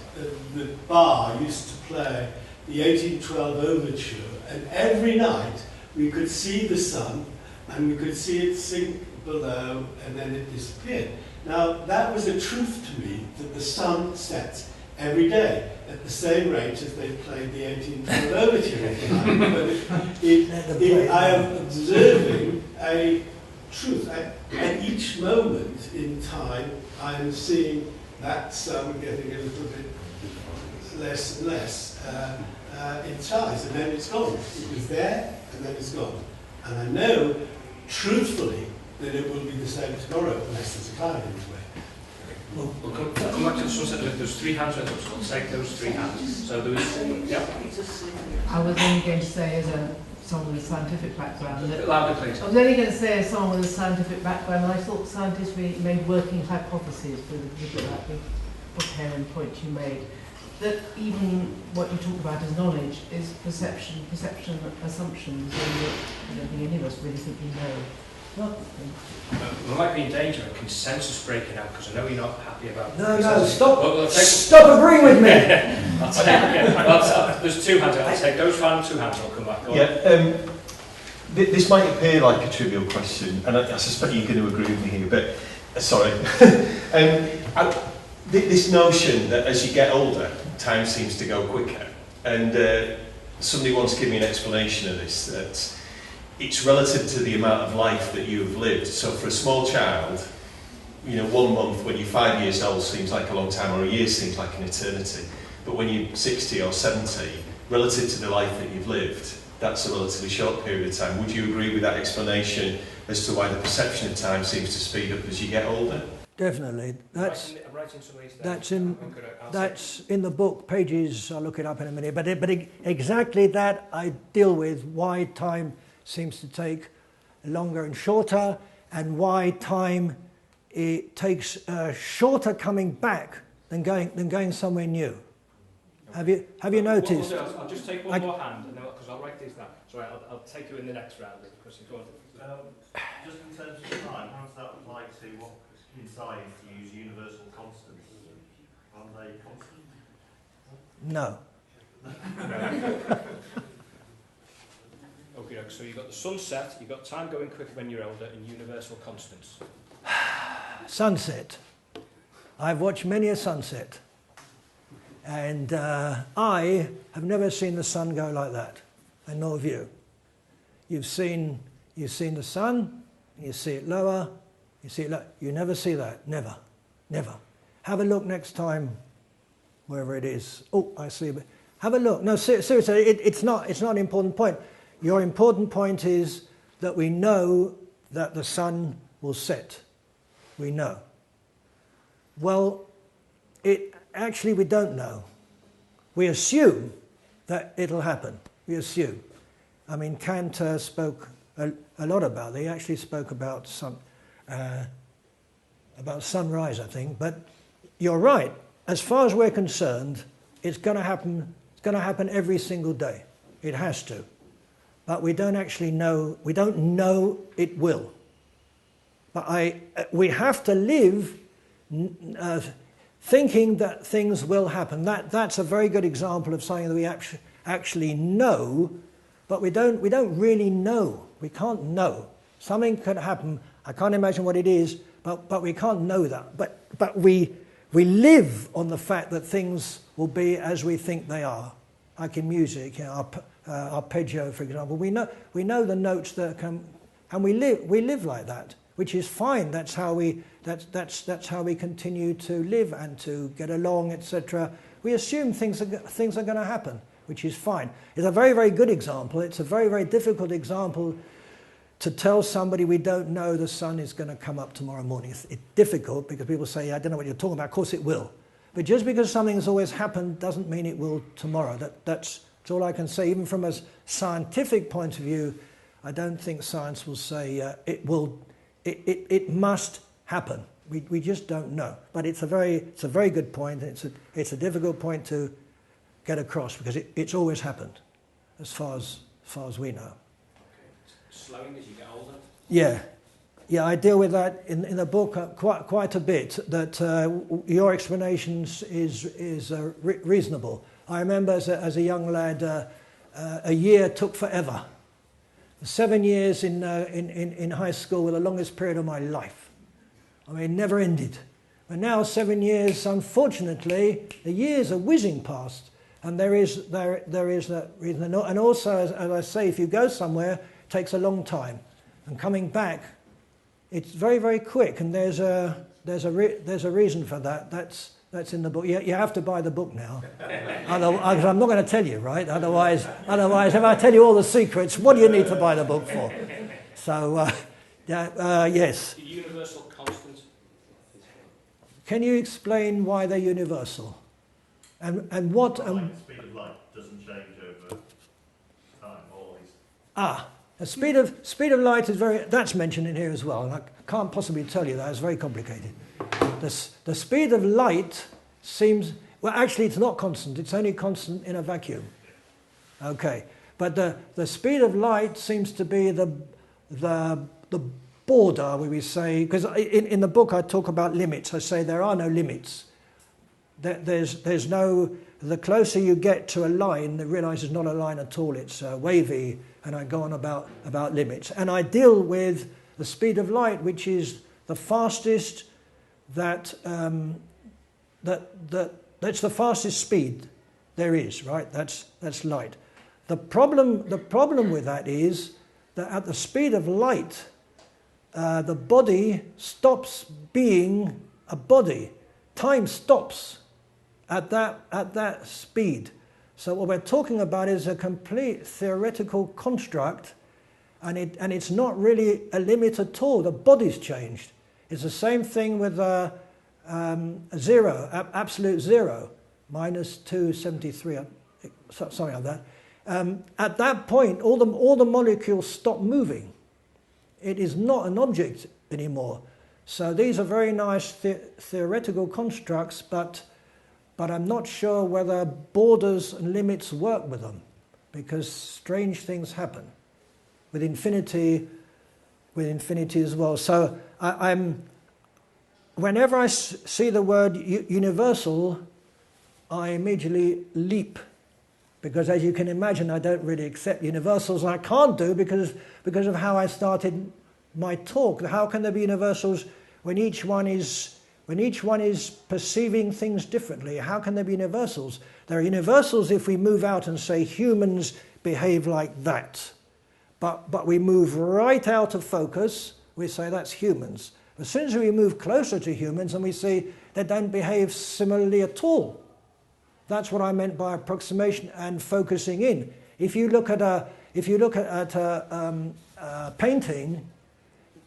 the bar used to play the 1812 Overture, and every night we could see the sun, and we could see it sink below, and then it disappeared. Now, that was a truth to me, that the sun sets every day at the same rate as they played the 1812 Overture every night. But I am observing a truth. At each moment in time, I am seeing that sun getting a little bit less and less in size, and then it's gone. It was there, and then it's gone. And I know, truthfully, that it will be the same tomorrow, unless there's a cloud in the way. We'll come back to the sunset. There's three hands with us. We'll take those three hands. So there was, yeah. I was only going to say, as someone with a scientific background, that louder, please. I was only going to say, as someone with a scientific background, I thought scientists made working hypotheses for that big hairy point you made. That even what you talk about as knowledge is perception, assumptions, and that I don't think any of us really think we know. We might be in danger of consensus breaking out because I know you're not happy about. No, stop agreeing with me. There's two hands. I'll take those two hands. I'll come back. This might appear like a trivial question, and I suspect you're going to agree with me here. But sorry, this notion that as you get older, time seems to go quicker, and somebody once gave me an explanation of this that. It's relative to the amount of life that you have lived. So for a small child, 1 month when you're 5 years old seems like a long time, or a year seems like an eternity. But when you're 60 or 70, relative to the life that you've lived, that's a relatively short period of time. Would you agree with that explanation as to why the perception of time seems to speed up as you get older? Definitely. That's in the book, pages, I'll look it up in a minute, but exactly that I deal with, why time seems to take longer and shorter, and why time it takes shorter coming back than going somewhere new. Have you noticed? I'll just take one more hand, because I'll write these down. Sorry, I'll take you in the next round. Just in terms of time, how does that apply to what in science you use universal constants? Are they constant? No. Okay, so you've got the sunset, you've got time going quicker when you're older, and universal constants. Sunset. I've watched many a sunset, and I have never seen the sun go like that, and nor have you. You've seen the sun, you see it lower, you see it lower. You never see that. Never. Have a look next time wherever it is. Oh, I see. Have a look. No, seriously, it's not an important point. Your important point is that we know that the sun will set. We know. Well, actually we don't know. We assume that it'll happen. We assume. I mean, Kant spoke a lot about it. He actually spoke about sunrise, I think. But you're right. As far as we're concerned, it's going to happen. It's going to happen every single day. It has to. But we don't actually know. We don't know it will. But we have to live thinking that things will happen. That's a very good example of something that we actually know, but we don't really know. We can't know. Something could happen. I can't imagine what it is, but we can't know that. But we live on the fact that things will be as we think they are, like in music, arpeggio, for example. We know the notes that come, and we live like that, which is fine. That's how we continue to live and to get along, etc. We assume things are going to happen, which is fine. It's a very, very good example. It's a very, very difficult example to tell somebody we don't know the sun is going to come up tomorrow morning. It's difficult because people say, I don't know what you're talking about. Of course it will. But just because something has always happened doesn't mean it will tomorrow. That's all I can say. Even from a scientific point of view, I don't think science will say it will. It must happen. We just don't know. But it's a very good point. It's a difficult point to get across because it's always happened, as far as we know. Slowing as you get older? Yeah, I deal with that in the book quite a bit. That your explanations is reasonable. I remember as a young lad, a year took forever. 7 years in high school were the longest period of my life. I mean, it never ended. But now 7 years, unfortunately, the years are whizzing past, and there is that reason. And also, as I say, if you go somewhere, it takes a long time, and coming back, it's very, very quick. And there's a reason for that. That's in the book. You have to buy the book now. Otherwise, I'm not going to tell you, right? Otherwise, if I tell you all the secrets, what do you need to buy the book for? So, yes. The universal constant. Can you explain why they're universal? And what... The speed of light doesn't change over time, always. The speed of light is that's mentioned in here as well, and I can't possibly tell you that, it's very complicated. The speed of light seems... Well, actually, it's not constant. It's only constant in a vacuum. Okay. But the speed of light seems to be the border, where we say... Because in the book, I talk about limits. I say there are no limits. There's no... The closer you get to a line, you realise it's not a line at all. It's wavy, and I go on about limits. And I deal with the speed of light, which is the fastest... That's the fastest speed there is, right? That's light. The problem with that is that at the speed of light, the body stops being a body. Time stops at that speed. So what we're talking about is a complete theoretical construct, and it's not really a limit at all. The body's changed. It's the same thing with zero, absolute zero, minus 273, something like that. At that point, all the molecules stop moving. It is not an object anymore. So these are very nice theoretical constructs, but I'm not sure whether borders and limits work with them, because strange things happen with infinity as well. So whenever I see the word universal, I immediately leap, because as you can imagine, I don't really accept universals. I can't do because of how I started my talk. How can there be universals when each one is perceiving things differently? How can there be universals? There are universals if we move out and say humans behave like that. But we move right out of focus, we say that's humans. As soon as we move closer to humans and we see they don't behave similarly at all, That's what I meant by approximation and focusing in. If you look at a painting,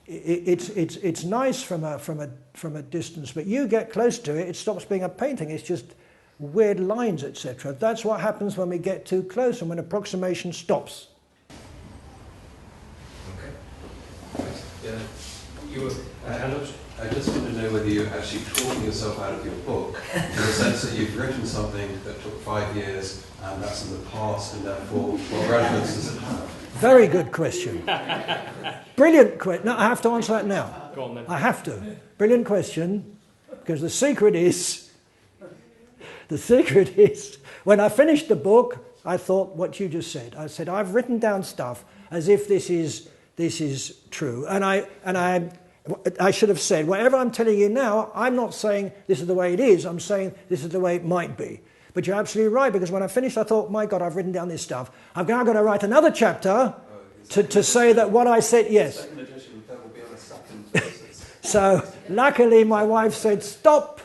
it's nice from a distance, but you get close to it, it stops being a painting. It's just weird lines, etc. That's what happens when we get too close and when approximation stops. Okay. Yeah. You were I just want to know whether you're actually talking yourself out of your book, in the sense that you've written something that took 5 years, and that's in the past, and therefore, what relevance does it have? Very good question. Brilliant question. No, I have to answer that now. Go on then. I have to. Brilliant question, because the secret is, when I finished the book, I thought what you just said. I said, I've written down stuff as if this is true. And I should have said, whatever I'm telling you now, I'm not saying this is the way it is, I'm saying this is the way it might be. But you're absolutely right, because when I finished, I thought, my God, I've written down this stuff. I'm now going to write another chapter to say that what I said, yes. Second edition, that will be on a second basis. So luckily my wife said, stop,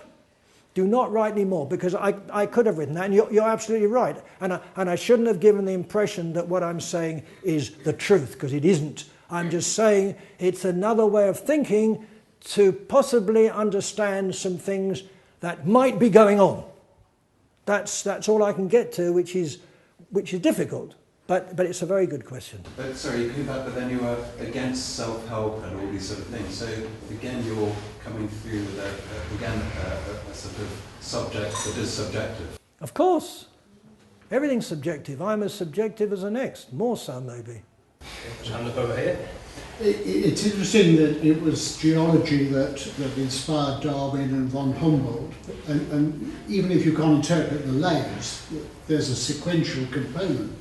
do not write anymore, because I could have written that, and you're absolutely right. And I shouldn't have given the impression that what I'm saying is the truth, because it isn't. I'm just saying it's another way of thinking to possibly understand some things that might be going on. That's all I can get to, which is difficult, but it's a very good question. But sorry, you that, but then you are against self-help and all these sort of things. So again, you're coming through with a sort of subject that is subjective. Of course, everything's subjective. I'm as subjective as the next, more so maybe. Hand up over here. It's interesting that it was geology that inspired Darwin and von Humboldt, and even if you can't interpret the layers, there's a sequential component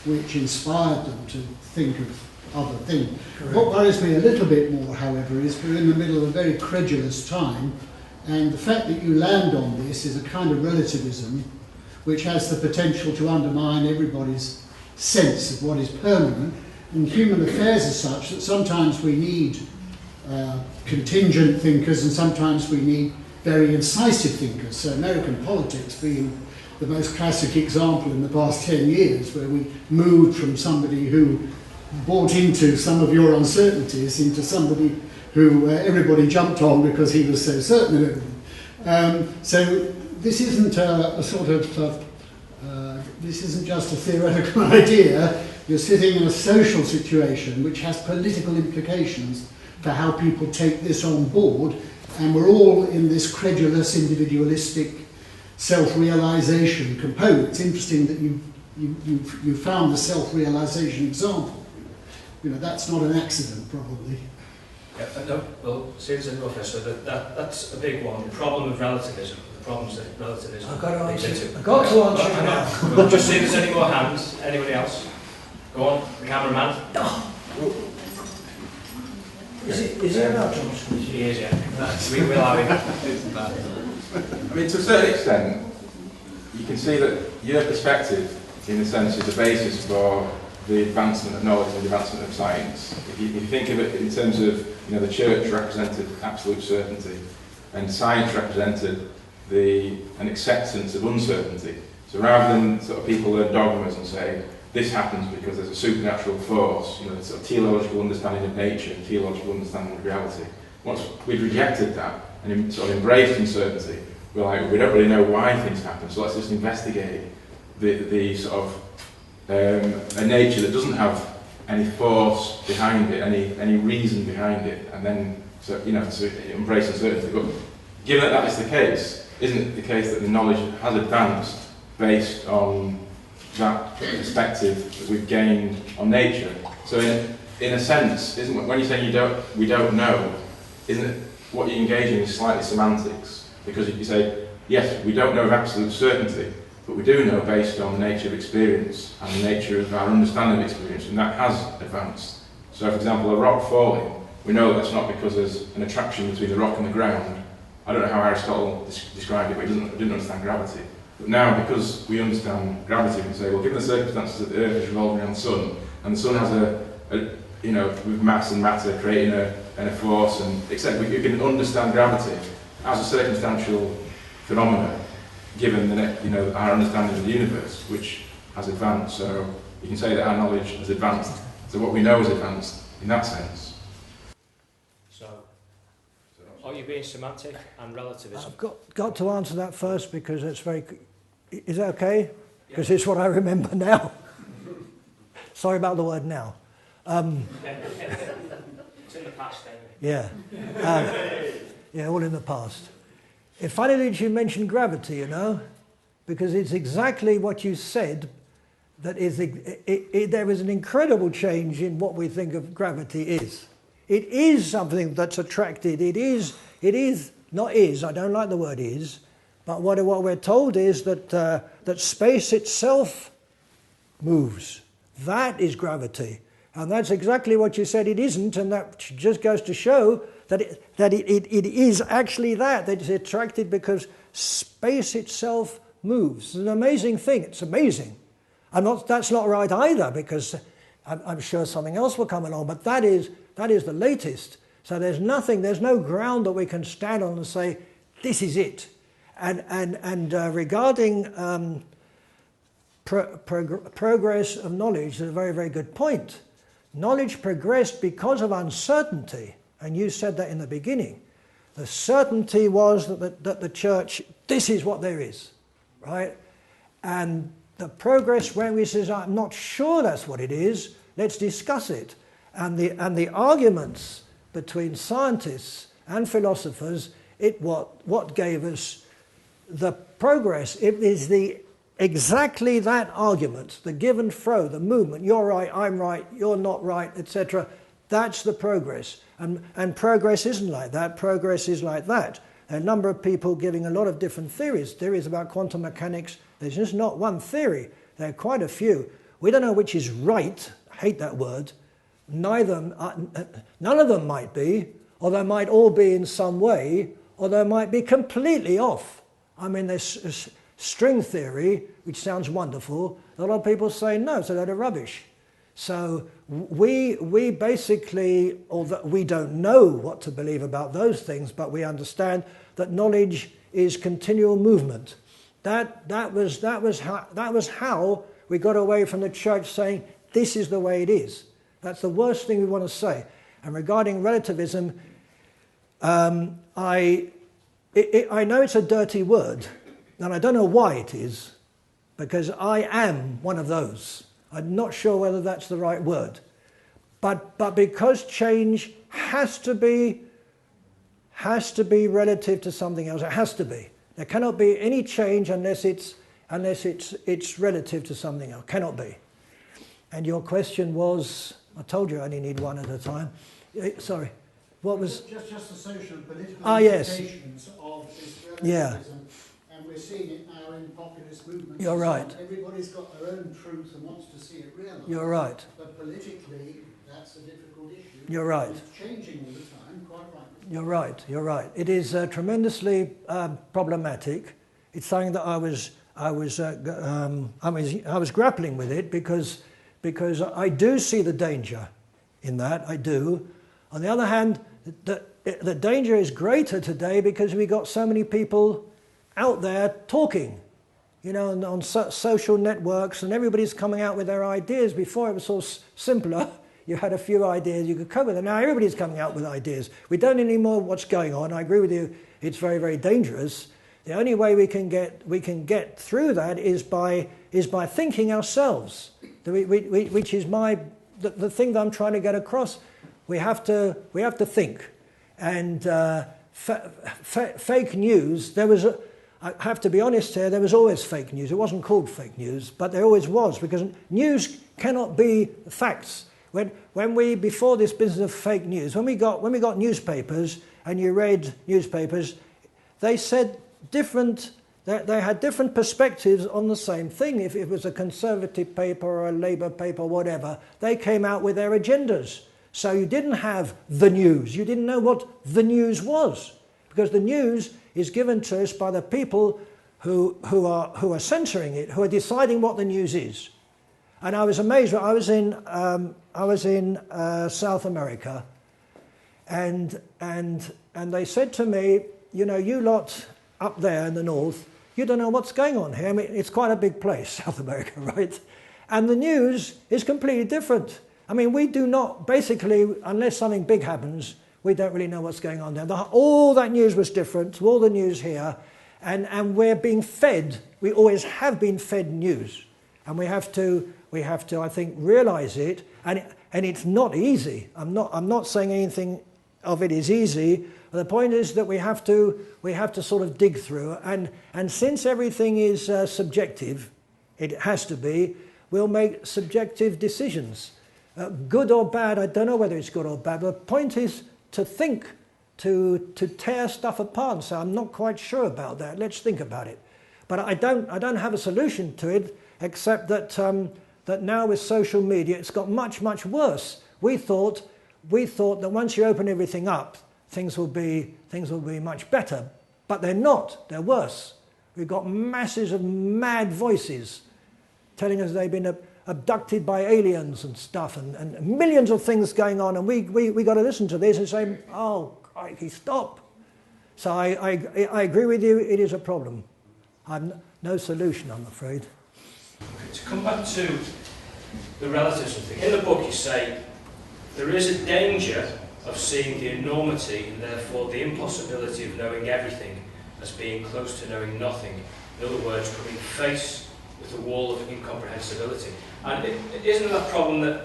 which inspired them to think of other things. Correct. What worries me a little bit more, however, is we're in the middle of a very credulous time, and the fact that you land on this is a kind of relativism which has the potential to undermine everybody's sense of what is permanent. And human affairs are such that sometimes we need contingent thinkers and sometimes we need very incisive thinkers. So American politics being the most classic example in the past 10 years, where we moved from somebody who bought into some of your uncertainties into somebody who everybody jumped on because he was so certain of everything. So this isn't this isn't just a theoretical idea. You're sitting in a social situation which has political implications for how people take this on board, and we're all in this credulous, individualistic self-realisation component. It's interesting that you found the self-realisation example. You know, that's not an accident, probably. Yeah, no, well, seriously, Professor, that's a big one. The problem of relativism. The problems that relativism. I've got to answer. leads into. I've got to answer now. We'll just see if there's any more hands. Anybody else? Go on, the cameraman. Is it about Johnson? He is, yeah. We will allow him. I mean, to a certain extent, you can see that your perspective, in a sense, is the basis for the advancement of knowledge and the advancement of science. If you think of it in terms of, you know, the church represented absolute certainty, and science represented an acceptance of uncertainty. So rather than sort of people learn dogmas and say, this happens because there's a supernatural force, you know, sort of teleological understanding of nature and teleological understanding of reality. Once we'd rejected that and sort of embraced uncertainty, we're like, we don't really know why things happen, so let's just investigate the sort of a nature that doesn't have any force behind it, any reason behind it, and then so embrace uncertainty. But given that is the case, isn't it the case that the knowledge has advanced based on that perspective that we've gained on nature? So in a sense, when you say we don't know, isn't it what you're engaging in is slightly semantics? Because if you say, yes, we don't know of absolute certainty, but we do know based on the nature of experience and the nature of our understanding of experience, and that has advanced. So for example, a rock falling, we know that's not because there's an attraction between the rock and the ground. I don't know how Aristotle described it, but he didn't understand gravity. But now, because we understand gravity, we can say, well, given the circumstances that the Earth is revolving around the Sun, and the Sun has with mass and matter creating a force, and except we can understand gravity as a circumstantial phenomena, given the, our understanding of the universe, which has advanced. So you can say that our knowledge has advanced. So what we know has advanced in that sense. So, are you being semantic and relativism? I've got to answer that first because it's very... Is that okay? Because it's what I remember now. Sorry about the word now. It's in the past, yeah. Yeah, all in the past. It's funny that you mentioned gravity, you know, because it's exactly what you said, that is, there is an incredible change in what we think of gravity is. It is something that's attracted. It is, not is, I don't like the word is, but what we're told is that, that space itself moves. That is gravity. And that's exactly what you said it isn't, and that just goes to show that it is actually that it's attracted because space itself moves. It's an amazing thing. It's amazing. That's not right either, because I'm sure something else will come along, but that is the latest. So there's no ground that we can stand on and say, this is it. And regarding progress of knowledge is a very, very good point. Knowledge progressed because of uncertainty, and you said that in the beginning. The certainty was that the church, this is what there is, right? And the progress when we say, I'm not sure that's what it is, let's discuss it. And the arguments between scientists and philosophers, what gave us the progress. It is exactly that argument, the give and throw, the movement, you're right, I'm right, you're not right, etc. That's the progress. And progress isn't like that, progress is like that. There are a number of people giving a lot of different theories about quantum mechanics. There's just not one theory, there are quite a few. We don't know which is right, I hate that word. None of them might be, or they might all be in some way, or they might be completely off. I mean, there's string theory, which sounds wonderful. A lot of people say no, it's a load of rubbish. So we basically, although we don't know what to believe about those things, but we understand that knowledge is continual movement. That was how we got away from the church saying this is the way it is. That's the worst thing we want to say. And regarding relativism, I know it's a dirty word. And I don't know why it is, because I am one of those. I'm not sure whether that's the right word. But because change has to be relative to something else, it has to be. There cannot be any change unless it's relative to something else. Cannot be. And your question was, I told you I only need one at a time. Sorry, what was? Just the social and political implications of this relativism. Yeah. And we're seeing it now in populist movements. You're right. Everybody's got their own truth and wants to see it realised. You're right. But politically, that's a difficult issue. You're right. It's changing all the time, quite right. You're right. You're right. It is tremendously problematic. It's something that I was grappling with it because I do see the danger in that. I do. On the other hand, the danger is greater today because we got so many people out there talking, you know, on social networks, and everybody's coming out with their ideas. Before it was all simpler. You had a few ideas you could cope with, and now everybody's coming out with ideas. We don't know anymore what's going on. I agree with you. It's very, very dangerous. The only way we can get through that is by thinking ourselves, which is the thing that I'm trying to get across. We have to think, and fake news. I have to be honest here, there was always fake news. It wasn't called fake news, but there always was, because news cannot be facts. When we, before this business of fake news, when we got newspapers, and you read newspapers, they said they had different perspectives on the same thing. If it was a Conservative paper or a Labour paper or whatever, they came out with their agendas. So you didn't have the news. You didn't know what the news was, because the news is given to us by the people who are censoring it, who are deciding what the news is. And I was amazed. I was in South America, and they said to me, you know, you lot up there in the north, you don't know what's going on here. I mean, it's quite a big place, South America, right? And the news is completely different. I mean, we do not, basically, unless something big happens, we don't really know what's going on there. All that news was different to all the news here, and we're being fed, we always have been fed news. And we have to, I think, realise it, and it's not easy. I'm not saying anything of it is easy. The point is that we have to sort of dig through, and since everything is subjective, it has to be, we'll make subjective decisions. Good or bad, I don't know whether it's good or bad, but the point is to think, to tear stuff apart and say, I'm not quite sure about that, let's think about it. But I don't have a solution to it, except that that now with social media, it's got much, much worse. We thought that once you open everything up, things will be much better, but they're not. They're worse. We've got masses of mad voices telling us they've been abducted by aliens and stuff, and millions of things going on, and we got to listen to this and say, oh, crikey, stop. So I agree with you. It is a problem. I've no solution, I'm afraid. To come back to the relativism thing, in the book you say there is a danger of seeing the enormity and therefore the impossibility of knowing everything as being close to knowing nothing. In other words, coming face with a wall of incomprehensibility. And isn't that a problem that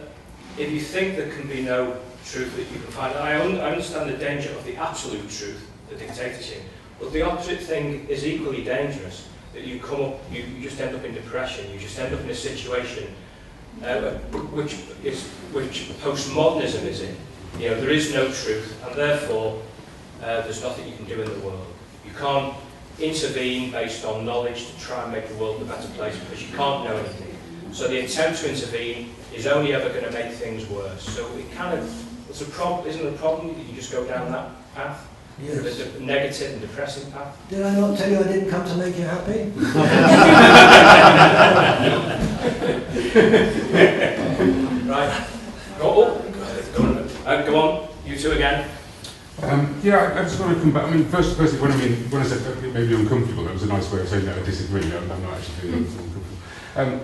if you think there can be no truth that you can find, I understand the danger of the absolute truth, the dictatorship, but the opposite thing is equally dangerous, that you come up, you just end up in depression, you just end up in a situation which postmodernism is in. You know, there is no truth, and therefore there's nothing you can do in the world. You can't intervene based on knowledge to try and make the world a better place because you can't know anything. So the attempt to intervene is only ever going to make things worse. So it kind of, it's a problem, isn't it a problem that you just go down that path? Yes. The negative and depressing path? Did I not tell you I didn't come to make you happy? Right. Go on, you two again. Yeah, I just want to come back. I mean, first, when I said it made me uncomfortable, that was a nice way of saying that I disagree. I'm not actually feeling uncomfortable.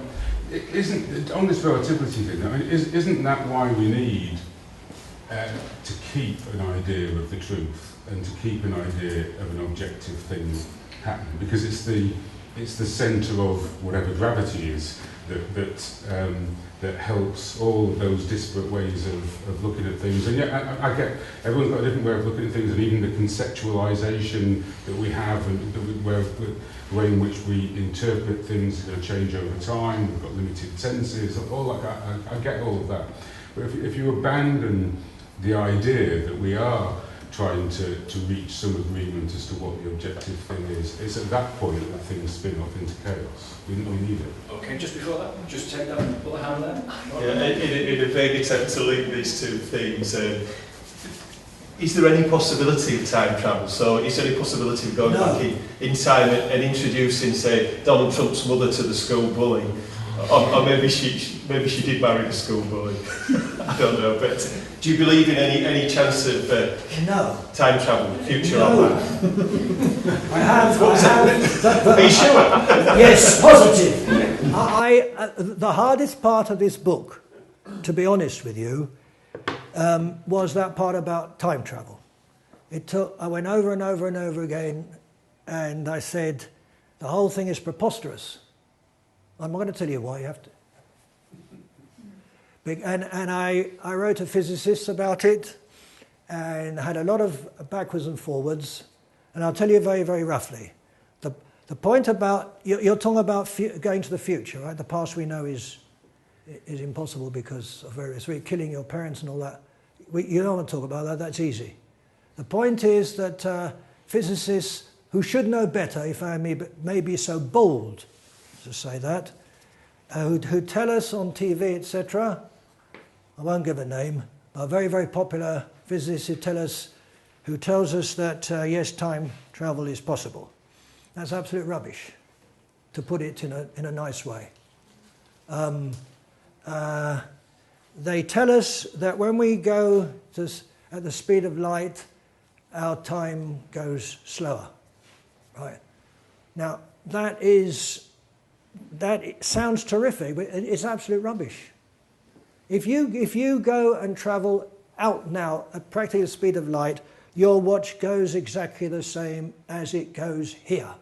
Isn't on this relativity thing? I mean, isn't that why we need to keep an idea of the truth and to keep an idea of an objective thing happening? Because it's the centre of whatever gravity is that helps all of those disparate ways of looking at things. And yeah, I get everyone's got a different way of looking at things, and even the conceptualisation that we have, and the way in which we interpret things is going to change over time. We've got limited senses, all that. I get all of that. But if you abandon the idea that we are trying to reach some agreement as to what the objective thing is, it's at that point that things spin off into chaos. We need it. Okay, just before that, just take that little hand there. Yeah, in a vague attempt to link these two things, is there any possibility of time travel? So is there any possibility of going back in time and introducing, say, Donald Trump's mother to the school bully? Or maybe she did marry the school bully. I don't know, but do you believe in any chance of time travel, future on that? I have. Are you sure? Yes, positive. The hardest part of this book, to be honest with you, was that part about time travel. I went over and over and over again, and I said, the whole thing is preposterous. I'm not going to tell you why, you have to. And I wrote to physicists about it, and had a lot of backwards and forwards, and I'll tell you very, very roughly. The point about, you're talking about going to the future, right? The past we know is impossible because of various reasons, killing your parents and all that. You don't want to talk about that, that's easy. The point is that physicists who should know better, if I may be so bold to say that, who tell us on TV, etc., I won't give a name, but very, very popular physicists who tells us that, yes, time travel is possible. That's absolute rubbish, to put it in a nice way. They tell us that when we go at the speed of light, our time goes slower. Right. Now, sounds terrific, but it's absolute rubbish. If you go and travel out now at practically the speed of light, your watch goes exactly the same as it goes here.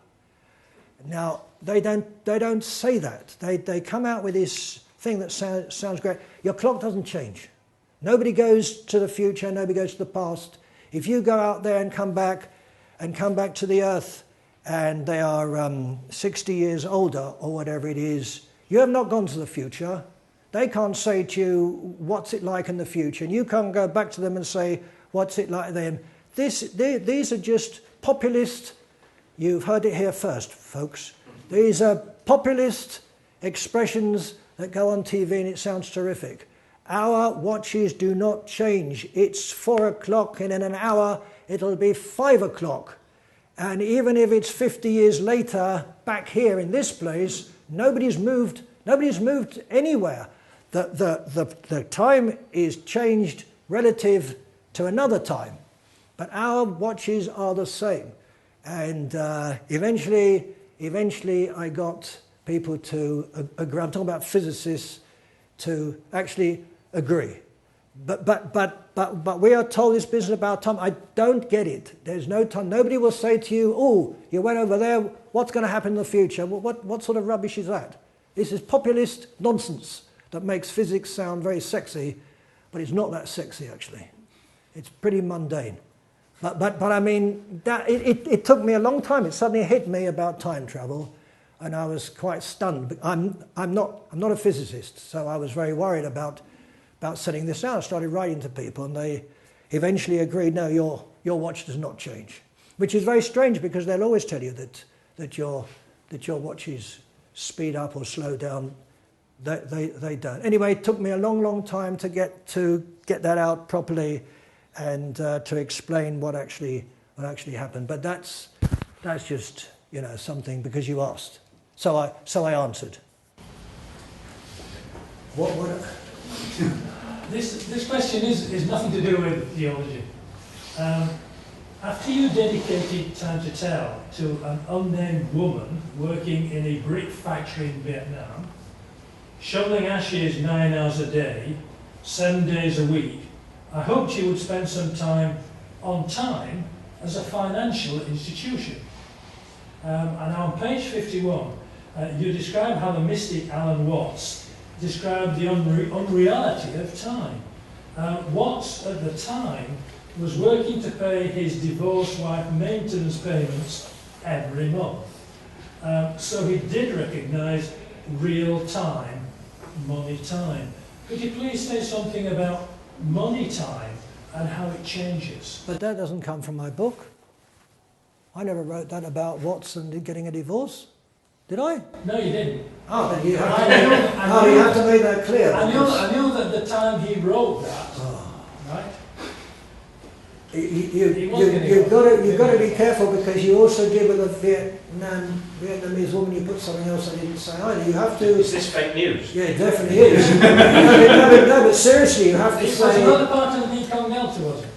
Now they don't say that. They come out with this thing that sounds great. Your clock doesn't change. Nobody goes to the future. Nobody goes to the past. If you go out there and come back to the Earth, and they are 60 years older or whatever it is, you have not gone to the future. They can't say to you, what's it like in the future? And you can't go back to them and say, what's it like then? These are just populist, you've heard it here first, folks. These are populist expressions that go on TV and it sounds terrific. Our watches do not change. It's 4 o'clock and in an hour it'll be 5 o'clock. And even if it's 50 years later, back here in this place, nobody's moved anywhere. The time is changed relative to another time. But our watches are the same. And eventually I got people to agree. I'm talking about physicists to actually agree. But we are told this business about time. I don't get it. There's no time. Nobody will say to you, oh, you went over there, what's going to happen in the future? What sort of rubbish is that? This is populist nonsense that makes physics sound very sexy, but it's not that sexy, actually. It's pretty mundane. But I mean, it took me a long time. It suddenly hit me about time travel, and I was quite stunned. I'm not a physicist, so I was very worried about setting this out. I started writing to people, and they eventually agreed, no, your watch does not change, which is very strange because they'll always tell you that your watches speed up or slow down. They don't. Anyway, it took me a long time to get that out properly and to explain what actually happened. But that's just something because you asked, so I answered. What? This question is nothing to do with theology. After you dedicated Time to Tell to an unnamed woman working in a brick factory in Vietnam, shoveling ashes 9 hours a day, 7 days a week, I hoped you would spend some time on Time as a financial institution. And on page 51, you describe how the mystic Alan Watts described the unreality of time. Watts, at the time, was working to pay his divorced wife maintenance payments every month. So he did recognise real time, money time. Could you please say something about money time and how it changes? But that doesn't come from my book. I never wrote that about Watts and getting a divorce. Did I? No, you didn't. Oh, then you have to make that clear. I knew that the time he wrote that, right? You've got to be careful because you also deal with a Vietnamese woman. You put something else I didn't say either. You have to. Is this fake news? Yeah, it definitely is. no, but seriously, you have to say. It was another part of the Mekong Delta, was it?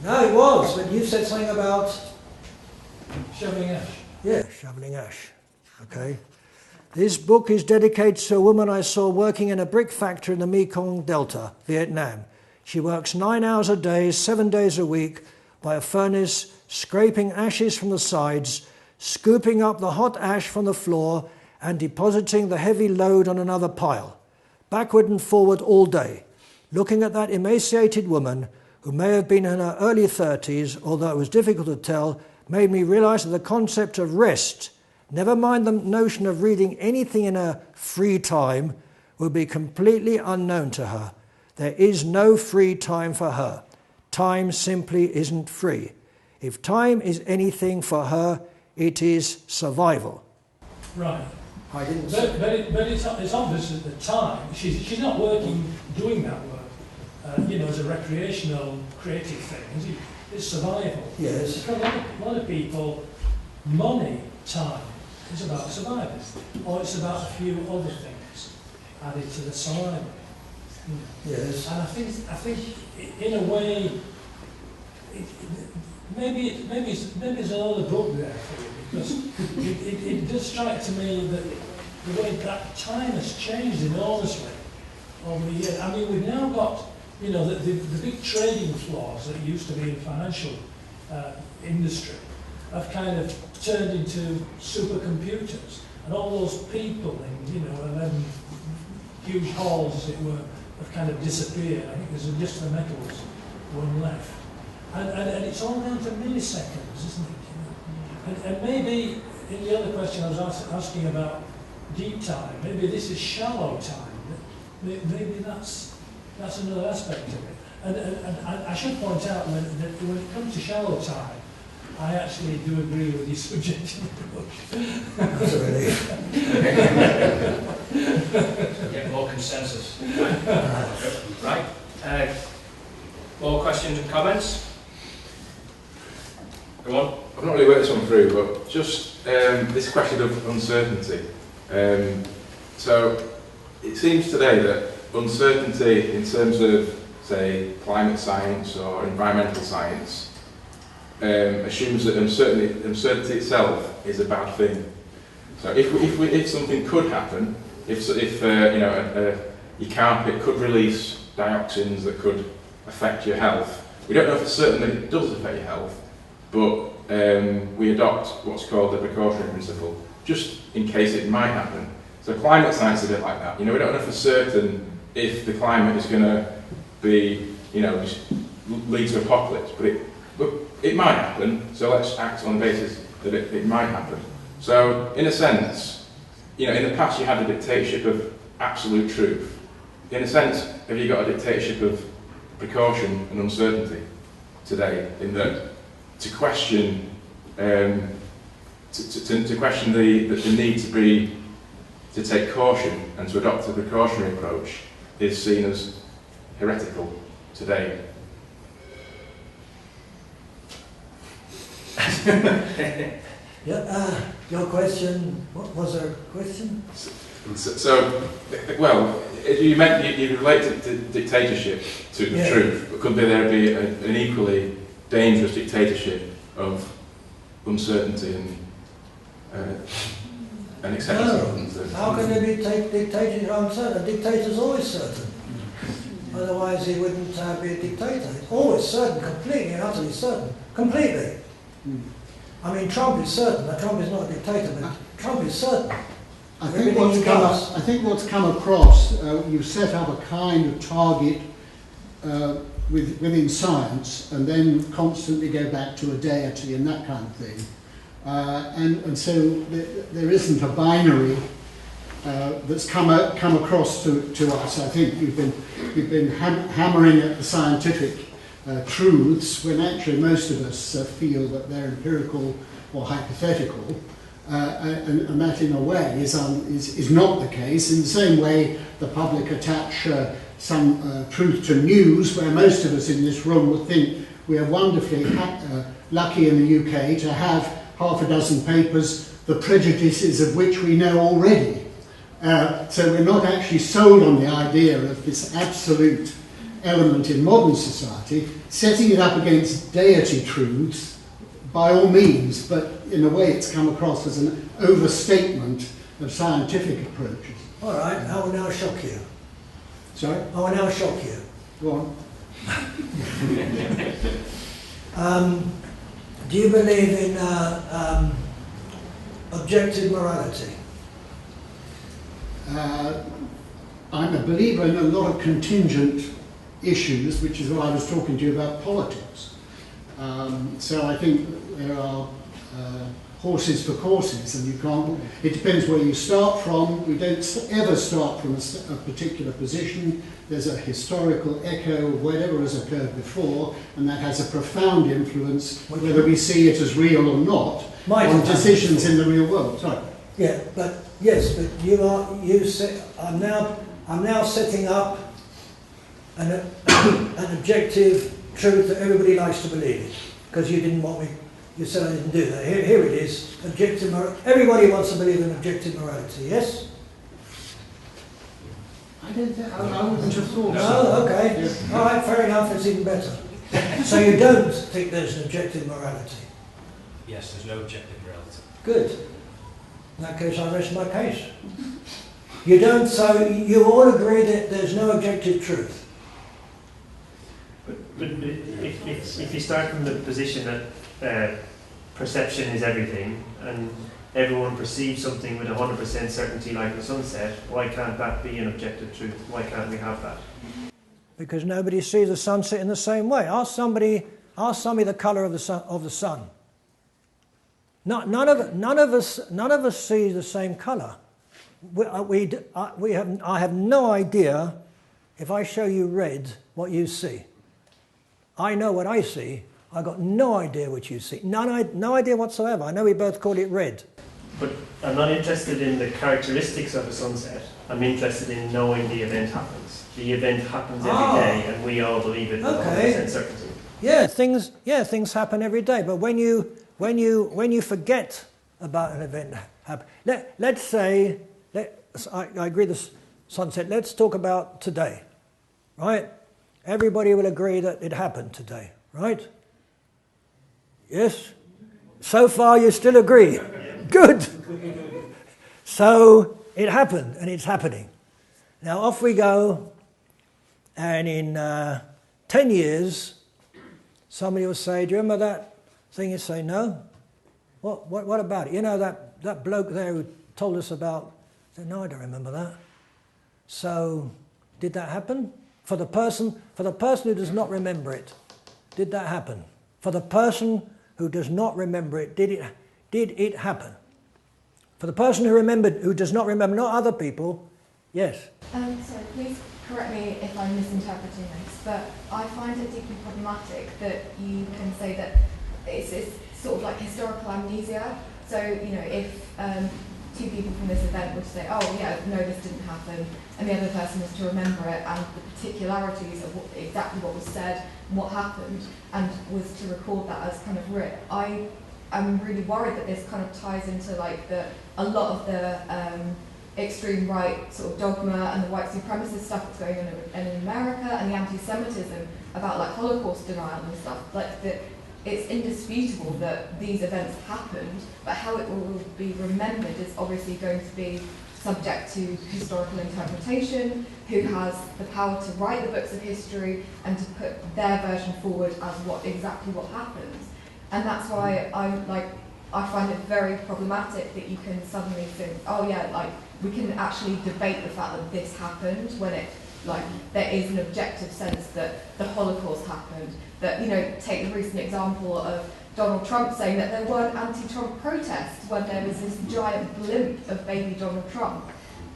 No, it was. But you said something about shoveling ash. Yeah, shoveling ash. Okay. This book is dedicated to a woman I saw working in a brick factory in the Mekong Delta, Vietnam. She works 9 hours a day, 7 days a week, by a furnace, scraping ashes from the sides, scooping up the hot ash from the floor, and depositing the heavy load on another pile, backward and forward all day. Looking at that emaciated woman, who may have been in her early 30s, although it was difficult to tell, made me realise that the concept of rest, never mind the notion of reading anything in her free time, would be completely unknown to her. There is no free time for her. Time simply isn't free. If time is anything for her, it is survival. Right. I didn't but it's obvious at the time, she's not working doing that work, as a recreational, creative thing, is it? It's survival. Yes. For a lot of people, money, time, is about survival. Or it's about a few other things added to the survival. Yes. And I think in a way, maybe there's another book there for you, Because it does strike to me that the way that time has changed enormously over the years. I mean, we've now got, you know, the big trading floors that used to be in financial industry have kind of turned into supercomputers, and all those people in, you know, 11 huge halls, as it were, have kind of disappeared. I think there's just the metals one left, and it's all down to milliseconds, isn't it? You know? And maybe in the other question I was asking about deep time, maybe this is shallow time. Maybe that's another aspect of it. And I should point out that when it comes to shallow time, I actually do agree with your subjective approach. That's a relief. Get more consensus. Right. More questions and comments? Go on. I've not really worked this one through, but just this question of uncertainty. So it seems today that uncertainty in terms of, say, climate science or environmental science assumes that uncertainty itself is a bad thing. So if something could happen, if you know, your carpet could release dioxins that could affect your health, we don't know for certain that it does affect your health, but we adopt what's called the precautionary principle, just in case it might happen. So climate science is a bit like that. You know, we don't know for certain if the climate is going to be, you know, just lead to apocalypse, but it might happen. So let's act on the basis that it might happen. So in a sense, you know, in the past you had a dictatorship of absolute truth. In a sense, have you got a dictatorship of precaution and uncertainty today? In that, to question, to question the need to take caution and to adopt a precautionary approach is seen as heretical today. Yeah, your question, what was our question? So, well, you relate to dictatorship to the truth, but could there be an equally dangerous dictatorship of uncertainty and acceptance of uncertainty? How can there be dictatorship of uncertain? A dictator's always certain. Otherwise he wouldn't be a dictator. It's always certain, completely and utterly certain. Completely. I mean, Trump is certain. Now, Trump is not a dictator, but Trump is certain. I think what's come across, you've set up a kind of target within science, and then constantly go back to a deity and that kind of thing. And so there isn't a binary that's come across to us. I think you've been hammering at the scientific truths when actually most of us feel that they're empirical or hypothetical. And that in a way is not the case. In the same way the public attach some truth to news, where most of us in this room would think we are wonderfully lucky in the UK to have half a dozen papers, the prejudices of which we know already. So we're not actually sold on the idea of this absolute element in modern society. Setting it up against deity truths, by all means, but in a way it's come across as an overstatement of scientific approaches. All right, I will now shock you. Sorry? I will now shock you. Go on. Do you believe in objective morality? I'm a believer in a lot of contingent issues, which is what I was talking to you about politics. So I think there are horses for courses, and you can't. It depends where you start from. We don't ever start from a particular position. There's a historical echo of whatever has occurred before, and that has a profound influence, whether we see it as real or not, on decisions in the real world. Sorry. Yeah, but yes, but I'm now setting up an objective truth that everybody likes to believe in, because you didn't want me. You said I didn't do that. Here it is. Objective morality. Everybody wants to believe in objective morality. Yes. I wouldn't have thought. No. Okay. Yes. All right. Fair enough. It's even better. So you don't think there's an objective morality? Yes, there's no objective reality. Good. In that case, I rest my case. You don't, so you all agree that there's no objective truth. But if you start from the position that perception is everything, and everyone perceives something with 100% certainty like the sunset, why can't that be an objective truth? Why can't we have that? Because nobody sees the sunset in the same way. Ask somebody the colour of the sun. None of us see the same colour. I have no idea, if I show you red, what you see. I know what I see. I've got no idea what you see. No idea whatsoever. I know we both call it red. But I'm not interested in the characteristics of a sunset. I'm interested in knowing the event happens. The event happens every day, and we all believe it with 100% certainty. Yeah, things happen every day. But when you forget about an event happen, let's say, I agree with sunset. Let's talk about today, right? Everybody will agree that it happened today, right? Yes. So far, you still agree. Good. So it happened, and it's happening. Now off we go, and in 10 years, somebody will say, "Do you remember that thing?" You say, "No." What about it? You know that bloke there who told us about. I say, "No, I don't remember that." So, did that happen? For the person who does not remember it, did that happen? For the person who does not remember it, did it happen? For the person who does not remember, not other people, yes. Sorry, please correct me if I'm misinterpreting this, but I find it deeply problematic that you can say that it's sort of like historical amnesia. So, if two people from this event would say, "Oh yeah, no, this didn't happen," and the other person is to remember it and the particularities of exactly what was said and what happened, and was to record that as kind of writ, I'm really worried that this kind of ties into a lot of the extreme right sort of dogma and the white supremacist stuff that's going on in America, and the anti-Semitism about Holocaust denial and stuff. It's indisputable that these events happened, but how it will be remembered is obviously going to be subject to historical interpretation, who has the power to write the books of history and to put their version forward as exactly what happens. And that's why I find it very problematic that you can suddenly think, "Oh yeah, we can actually debate the fact that this happened," when there is an objective sense that the Holocaust happened. That, take the recent example of Donald Trump saying that there weren't anti-Trump protests when there was this giant blimp of baby Donald Trump,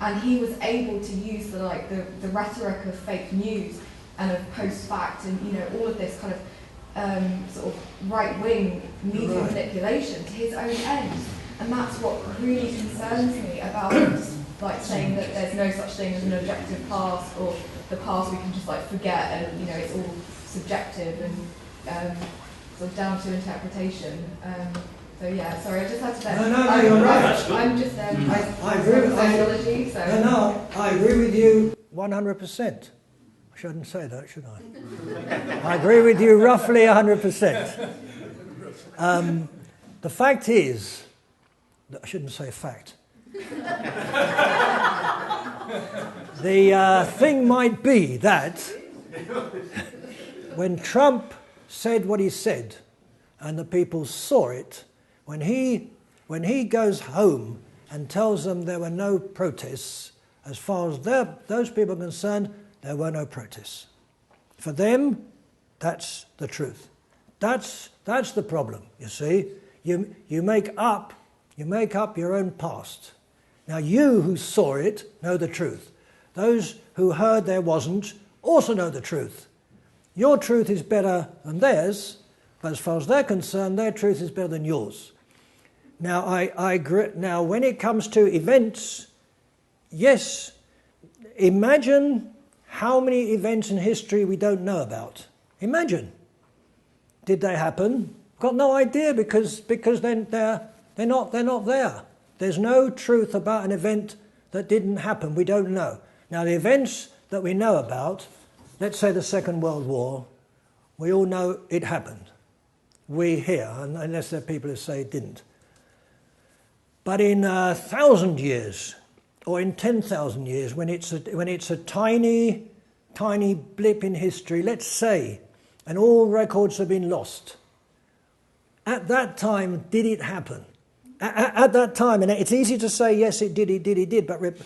and he was able to use the rhetoric of fake news and of post-fact and all of this kind of sort of right-wing media manipulation to his own ends, and that's what really concerns me about saying that there's no such thing as an objective past, or the past we can just forget, and it's all subjective and sort of down to interpretation. So yeah, sorry, I just had to say. No, you're right. I'm just I agree with sociology, so. No, I agree with you 100%. I shouldn't say that, should I? I agree with you roughly 100%. The fact is, I shouldn't say fact. The thing might be that when Trump said what he said, and the people saw it, when he goes home and tells them there were no protests, as far as those people are concerned, there were no protests. For them, that's the truth. That's the problem. You see, you make up your own past. Now you who saw it know the truth. Those who heard there wasn't also know the truth. Your truth is better than theirs, but as far as they're concerned, their truth is better than yours. Now, I agree. Now, when it comes to events, yes, imagine how many events in history we don't know about. Imagine. Did they happen? Got no idea because then they're not there. There's no truth about an event that didn't happen. We don't know. Now, the events that we know about, let's say the Second World War, we all know it happened. we hear, unless there are people who say it didn't. But in 1,000 years, or in 10,000 years, when it's a tiny, tiny blip in history, let's say, and all records have been lost, at that time, did it happen? At that time, and it's easy to say, yes, it did, but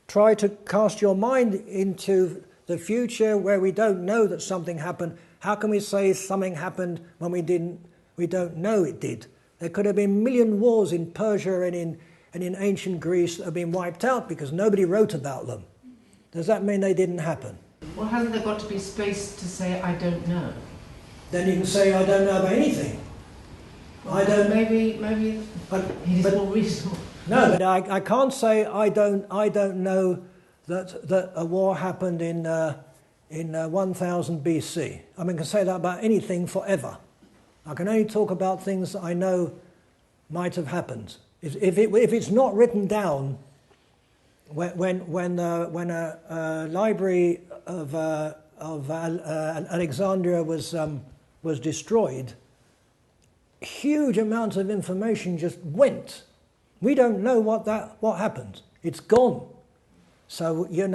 try to cast your mind into the future where we don't know that something happened. How can we say something happened when we don't know it did? There could have been a million wars in Persia and in ancient Greece that have been wiped out because nobody wrote about them. Does that mean they didn't happen? Well, hasn't there got to be space to say, I don't know? Then you can say, I don't know about anything. Well, maybe it is more reasonable. No, but I can't say I don't know that a war happened in 1000 BC. I mean, I can say that about anything forever. I can only talk about things that I know might have happened. If it's not written down, when a library of Alexandria was destroyed, huge amounts of information just went. We don't know what happened. It's gone. So you're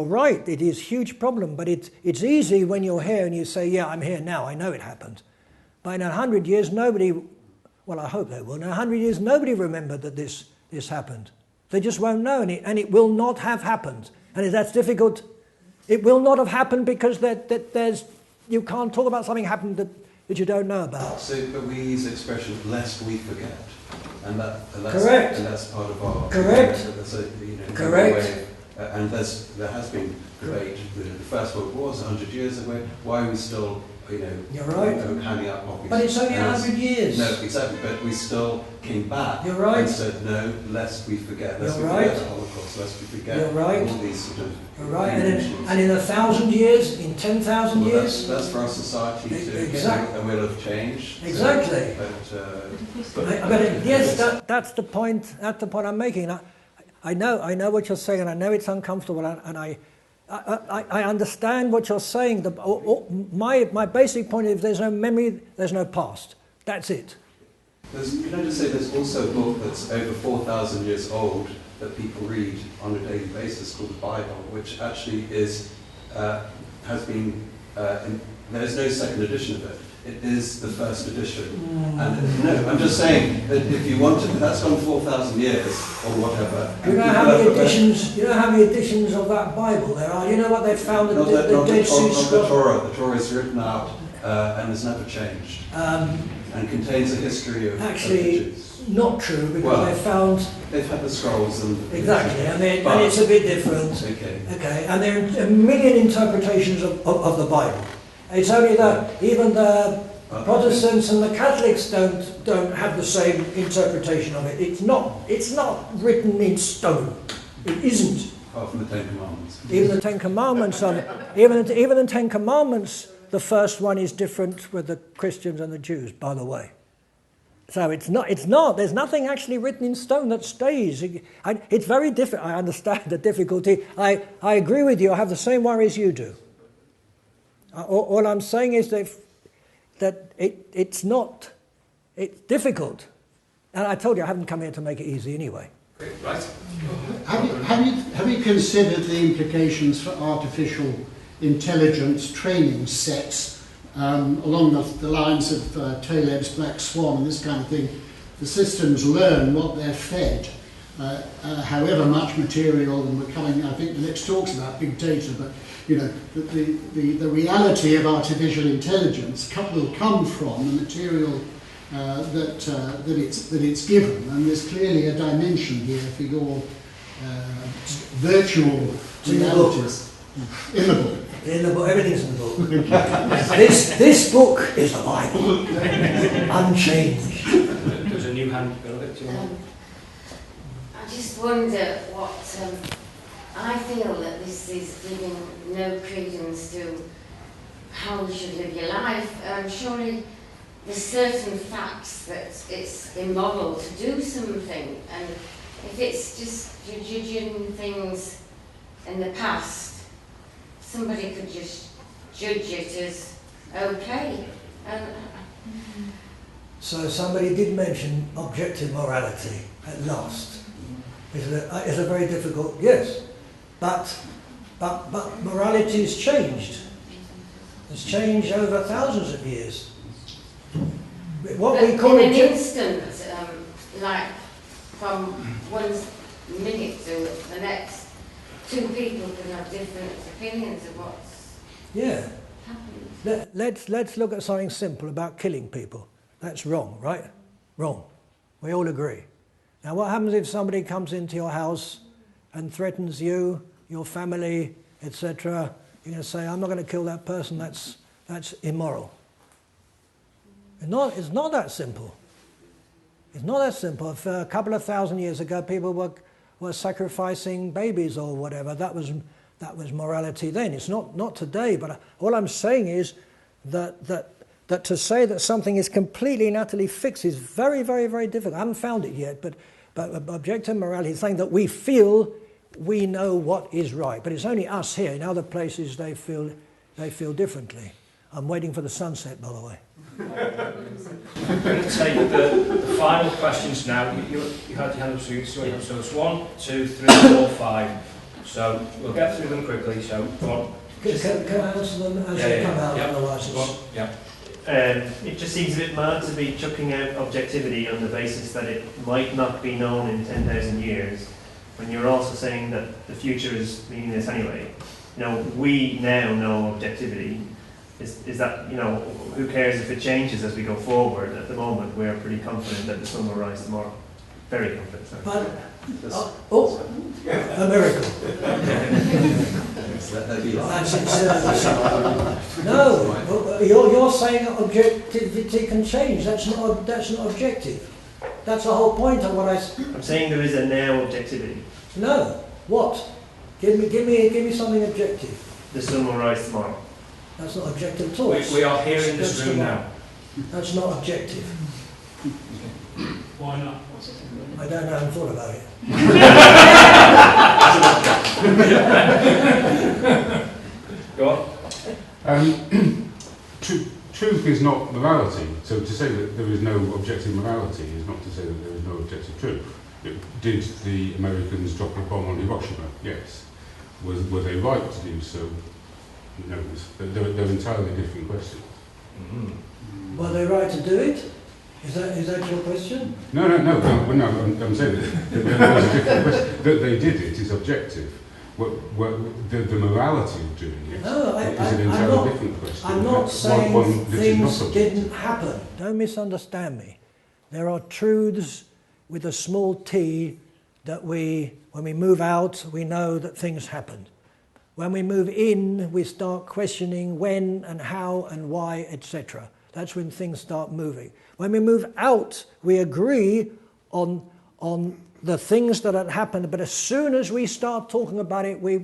right. It is a huge problem, but it's easy when you're here and you say, "Yeah, I'm here now. I know it happened." But in 100 years, nobody. Well, I hope they will. In 100 years, nobody remembered that this happened. They just won't know, and it will not have happened. And if that's difficult, it will not have happened because you can't talk about something happened that you don't know about. So, but we use the expression "lest we forget," and that's correct. And that's part of our correct. Correct. And there has been debate. The First World War was 100 years ago. Why are we still, You're right. handing out copies? But it's only 100 years. No, exactly. But we still came back. You're right. And said, no, lest we forget. Lest You're we right. forget the Holocaust. Lest we forget You're right. all these sort of. You're right. And in 1,000 years, in 10,000 years. That's for our society to. Exactly. And we'll have changed. Exactly. Yes, that's the point. That's the point I'm making. I know what you're saying, and I know it's uncomfortable, and I understand what you're saying. My basic point is, if there's no memory, there's no past. That's it. Can I just say, there's also a book that's over 4,000 years old that people read on a daily basis called the Bible, which actually has been. There's no second edition of it. It is the first edition. And no, I'm just saying that if you want to, that's gone 4,000 years or whatever. Do you know how many editions? You know how many editions of that Bible there are? You know what they found at the Dead Sea Scrolls? The Torah. The Torah is written out and has never changed, and contains a history of. Actually, not true, because they found. They've had the scrolls and. Exactly, and it's a bit different. Okay, and there are a million interpretations of the Bible. It's only that even the Protestants and the Catholics don't have the same interpretation of it. It's not written in stone. It isn't. Apart from the Ten Commandments. Even the Ten Commandments even the Ten Commandments, the first one is different with the Christians and the Jews, by the way. So it's not. There's nothing actually written in stone that stays. It's very difficult. I understand the difficulty. I agree with you. I have the same worries you do. All I'm saying is that it's difficult. And I told you I haven't come here to make it easy anyway. Right. Have you considered the implications for artificial intelligence training sets along the lines of Taleb's Black Swan and this kind of thing? The systems learn what they're fed. However much material, and we're coming, I think the next talk's about big data, but the reality of artificial intelligence will come from the material that it's given, and there's clearly a dimension here for your virtual realities. In the book. In the book, everything's in the book. This book is the Bible, unchanged. There's a new hand. I just wonder what. I feel that this is giving no credence to how you should live your life. Surely there's certain facts that it's immoral to do something, and if it's just judging things in the past, somebody could just judge it as okay. So somebody did mention objective morality at last. It's a very difficult, yes, but morality has changed. It's changed over thousands of years. What we call in an instant, like from one minute to the next, two people can have different opinions of what's happened. Let's look at something simple about killing people. That's wrong, right? Wrong. We all agree. Now what happens if somebody comes into your house and threatens you, your family, etc.? You're going to say, I'm not going to kill that person, that's immoral. It's not that simple. It's not that simple. If, a couple of thousand years ago people were sacrificing babies or whatever, that was morality then. It's not today, but all I'm saying is that to say that something is completely and utterly fixed is very, very, very difficult. I haven't found it yet, but objective morality is saying that we feel we know what is right. But it's only us here. In other places they feel differently. I'm waiting for the sunset, by the way. I'm going to take the final questions now. You had your hand up, so it's 1, 2, 3, 4, 5. So we'll get through them quickly. So go on. Can I answer them as they come out? Otherwise, it just seems a bit mad to be chucking out objectivity on the basis that it might not be known in 10,000 years, when you're also saying that the future is meaningless anyway. You know, we now know objectivity. Is that, you know, who cares if it changes as we go forward? At the moment, we're pretty confident that the sun will rise tomorrow. Very confident. Sorry. But, a miracle. No, you're saying objectivity can change. That's not objective. That's the whole point of what I'm saying there is a now objectivity. No. What? Give me something objective. The sun will rise tomorrow. That's not objective at all. We are here in this room now. That's not objective. Why not? I don't know. I haven't thought about it. Go on. Truth is not morality. So to say that there is no objective morality is not to say that there is no objective truth. Did the Americans drop a bomb on Hiroshima? Yes. Were they right to do so? No. They're entirely different questions. Mm-hmm. Were they right to do it? Is that your question? No. I'm saying that there was a different question. That they did it is objective. The morality of doing it is an entirely different question. I'm not saying things didn't happen. Don't misunderstand me. There are truths with a small t that when we move out, we know that things happened. When we move in, we start questioning when and how and why, etc. That's when things start moving. When we move out, we agree on the things that had happened, but as soon as we start talking about it, we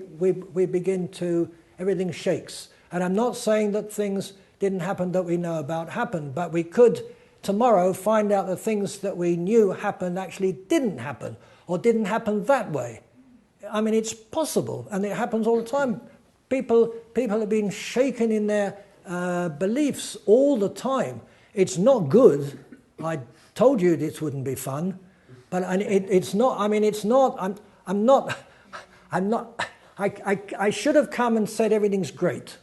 begin to, everything shakes. And I'm not saying that things didn't happen that we know about happened, but we could tomorrow find out that things that we knew happened actually didn't happen, or didn't happen that way. I mean, it's possible, and it happens all the time. People have been shaken in their beliefs all the time. It's not good. I told you this wouldn't be fun, but it's not. I mean, it's not. I'm not. I should have come and said everything's great,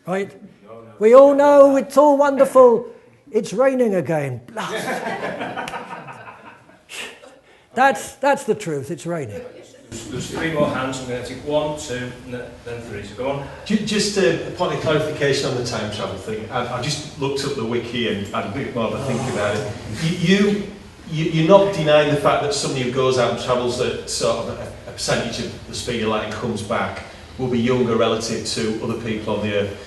right? No. We all know it's all wonderful. It's raining again. That's the truth. It's raining. There's 3 more hands. I'm going to take 1, 2, and then 3. So go on. Just a point of clarification on the time travel thing. I just looked up the wiki and had a bit more of a think about it. You're not denying the fact that somebody who goes out and travels at sort of a percentage of the speed of light and comes back will be younger relative to other people on the Earth.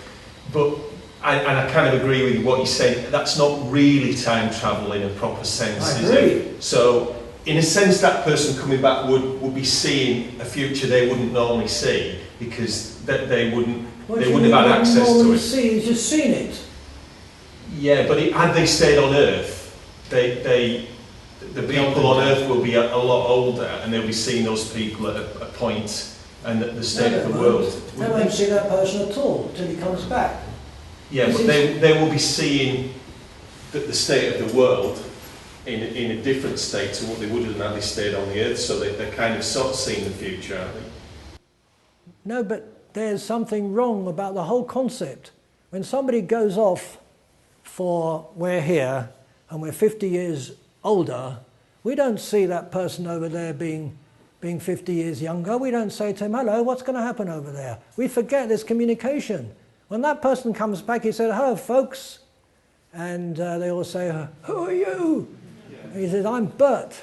But I kind of agree with what you're saying. That's not really time travel in a proper sense, is it? So, in a sense, that person coming back would be seeing a future they wouldn't normally see, because they wouldn't have had access to it. He's just seen it. Yeah, but had they stayed on Earth, the people on Earth will be a lot older, and they'll be seeing those people at a point and the state of the world. They won't see that person at all until he comes back. Yeah, but they will be seeing the state of the world in a different state to what they would have done had they stayed on the earth, so they're kind of sort of seeing the future, aren't they? No, but there's something wrong about the whole concept. When somebody goes off for we're here and we're 50 years older, we don't see that person over there being 50 years younger. We don't say to him, hello, what's going to happen over there? We forget there's communication. When that person comes back, he said, hello, folks. And they all say, who are you? And he says, I'm Bert.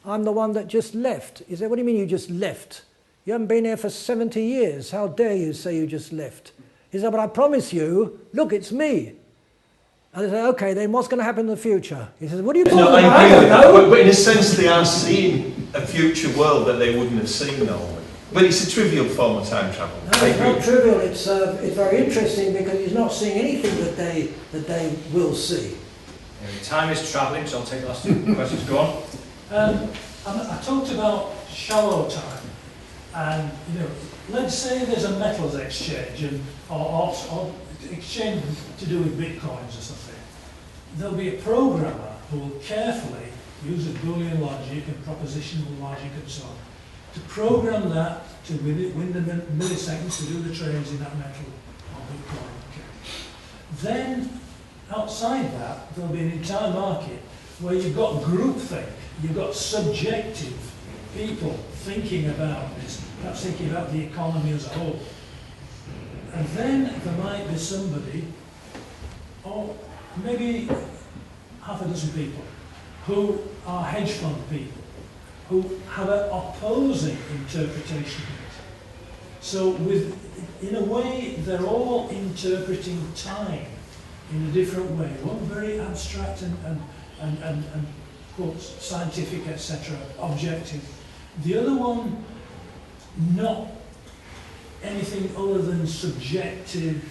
I'm the one that just left. He said, what do you mean you just left? You haven't been here for 70 years. How dare you say you just left? He said, but I promise you, look, it's me. And they say, okay, then what's going to happen in the future? He says, what are you talking about? I agree with that, but in a sense they are seeing a future world that they wouldn't have seen normally. But it's a trivial form of time travel. No, it's not trivial. It's very interesting because he's not seeing anything that they will see. Time is travelling, so I'll take the last two questions. Go on. I talked about shallow time, and let's say there's a metals exchange or exchange to do with bitcoins or something. There'll be a programmer who will carefully use a Boolean logic and propositional logic and so on to program that to win the milliseconds to do the trades in that metal or bitcoin. Okay. Then outside that, there'll be an entire market where you've got groupthink, you've got subjective people thinking about this, perhaps thinking about the economy as a whole. And then there might be somebody, or maybe half a dozen people, who are hedge fund people, who have an opposing interpretation of it. So in a way, they're all interpreting time in a different way. One very abstract and quote, scientific, etc., objective. The other one, not anything other than subjective.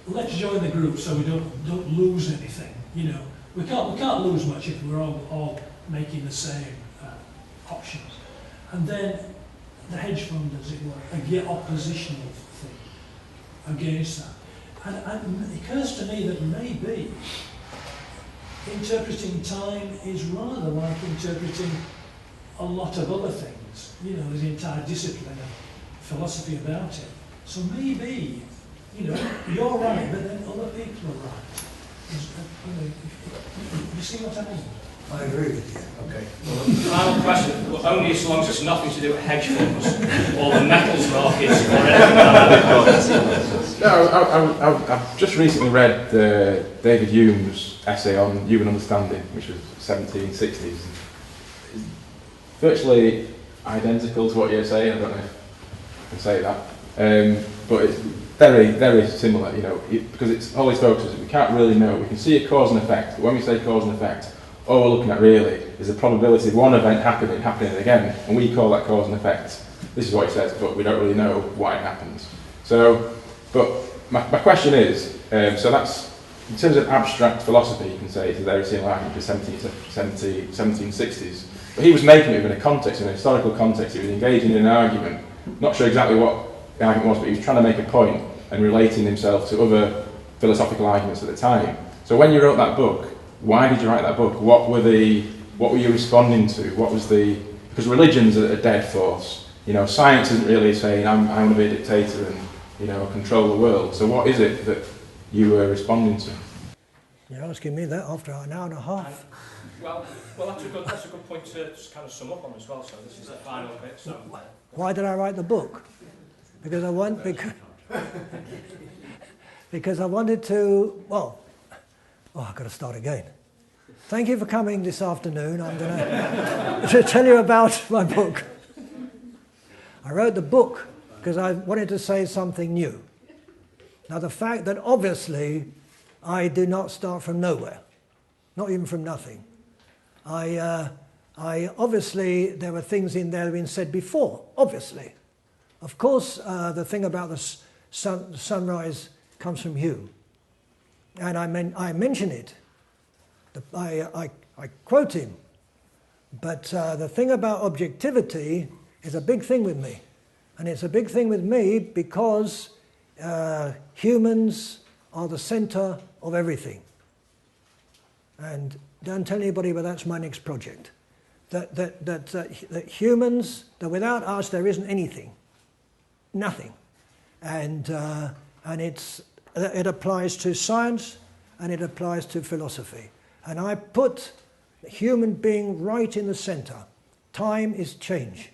Let's join the group so we don't lose anything. We can't lose much if we're all making the same options. And then the hedge fund, as it were, a oppositional thing against that. And it occurs to me that maybe interpreting time is rather like interpreting a lot of other things. There's an entire discipline of philosophy about it. So maybe, you're right, but then other people are right. You see what I mean? I agree with you. Okay. Well, final question, well, only as long as it's nothing to do with hedge funds or the metals markets or anything. No, I've just recently read David Hume's essay on Human Understanding, which was 1760s. Virtually identical to what you're saying. I don't know if I can say that, but it's very, very similar. Because it's always focuses. We can't really know. We can see a cause and effect, but when we say cause and effect, all we're looking at really is the probability of one event happening again, and we call that cause and effect. This is what he says, but we don't really know why it happens. So, but my question is, so that's, in terms of abstract philosophy, you can say it's a very similar argument to the 1760s, but he was making it within a context, in a historical context. He was engaging in an argument, not sure exactly what the argument was, but he was trying to make a point and relating himself to other philosophical arguments at the time. So when you wrote that book, why did you write that book? What were you responding to? Because religion's a dead force. Science isn't really saying I'm going to be a dictator and control the world. So what is it that you were responding to? You're asking me that after an hour and a half. Well, that's a good point to just kind of sum up on as well. So this is the final bit. So why did I write the book? Because I wanted to. Well, I've got to start again. Thank you for coming this afternoon. I'm going to tell you about my book. I wrote the book because I wanted to say something new. Now, the fact that obviously I did not start from nowhere, not even from nothing. I obviously, there were things in there that have been said before, obviously. Of course, the thing about the sunrise comes from Hume. And I mention it. I quote him. But the thing about objectivity is a big thing with me. And it's a big thing with me because humans are the centre of everything. And don't tell anybody, but that's my next project. That humans, that without us there isn't anything, nothing. And it applies to science and it applies to philosophy. And I put the human being right in the centre. Time is change,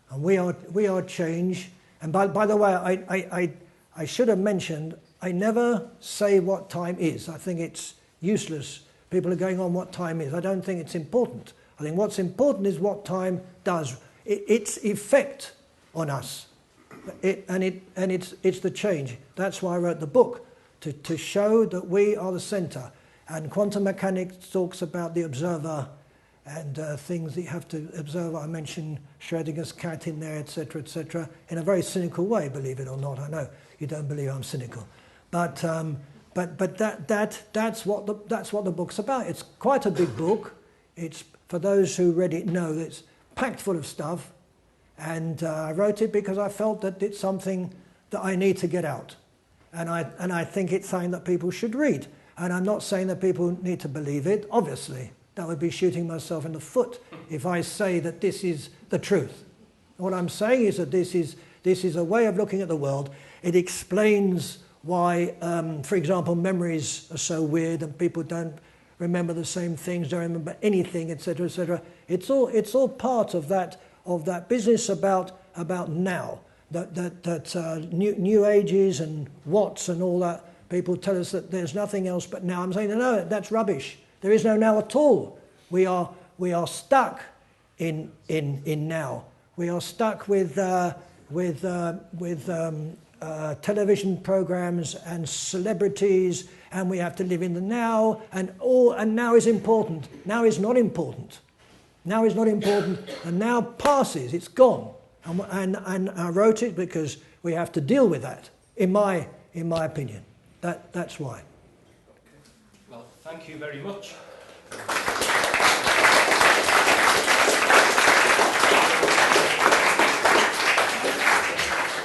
and we are change. And by the way, I should have mentioned, I never say what time is. I think it's useless. People are going on what time is. I don't think it's important. I think what's important is what time does. Its effect on us. It's the change. That's why I wrote the book, to show that we are the centre. And quantum mechanics talks about the observer and things that you have to observe. I mentioned Schrödinger's cat in there, etc., in a very cynical way, believe it or not. I know you don't believe I'm cynical, but that's what the book's about. It's quite a big book. It's, for those who read it know, it's packed full of stuff, and I wrote it because I felt that it's something that I need to get out, and I think it's something that people should read. And I'm not saying that people need to believe it, obviously. That would be shooting myself in the foot if I say that this is the truth. What I'm saying is that this is a way of looking at the world. It explains why, for example, memories are so weird and people don't remember the same things, don't remember anything, etc., etc. It's all part of that business about now. That new ages and Watts and all that. People tell us that there's nothing else but now. I'm saying no, that's rubbish. There is no now at all. We are stuck in now. We are stuck with television programs and celebrities, and we have to live in the now. And now is important. Now is not important. Now is not important. And now passes. It's gone. And I wrote it because we have to deal with that. In my opinion. That's why. Okay. Well, thank you very much.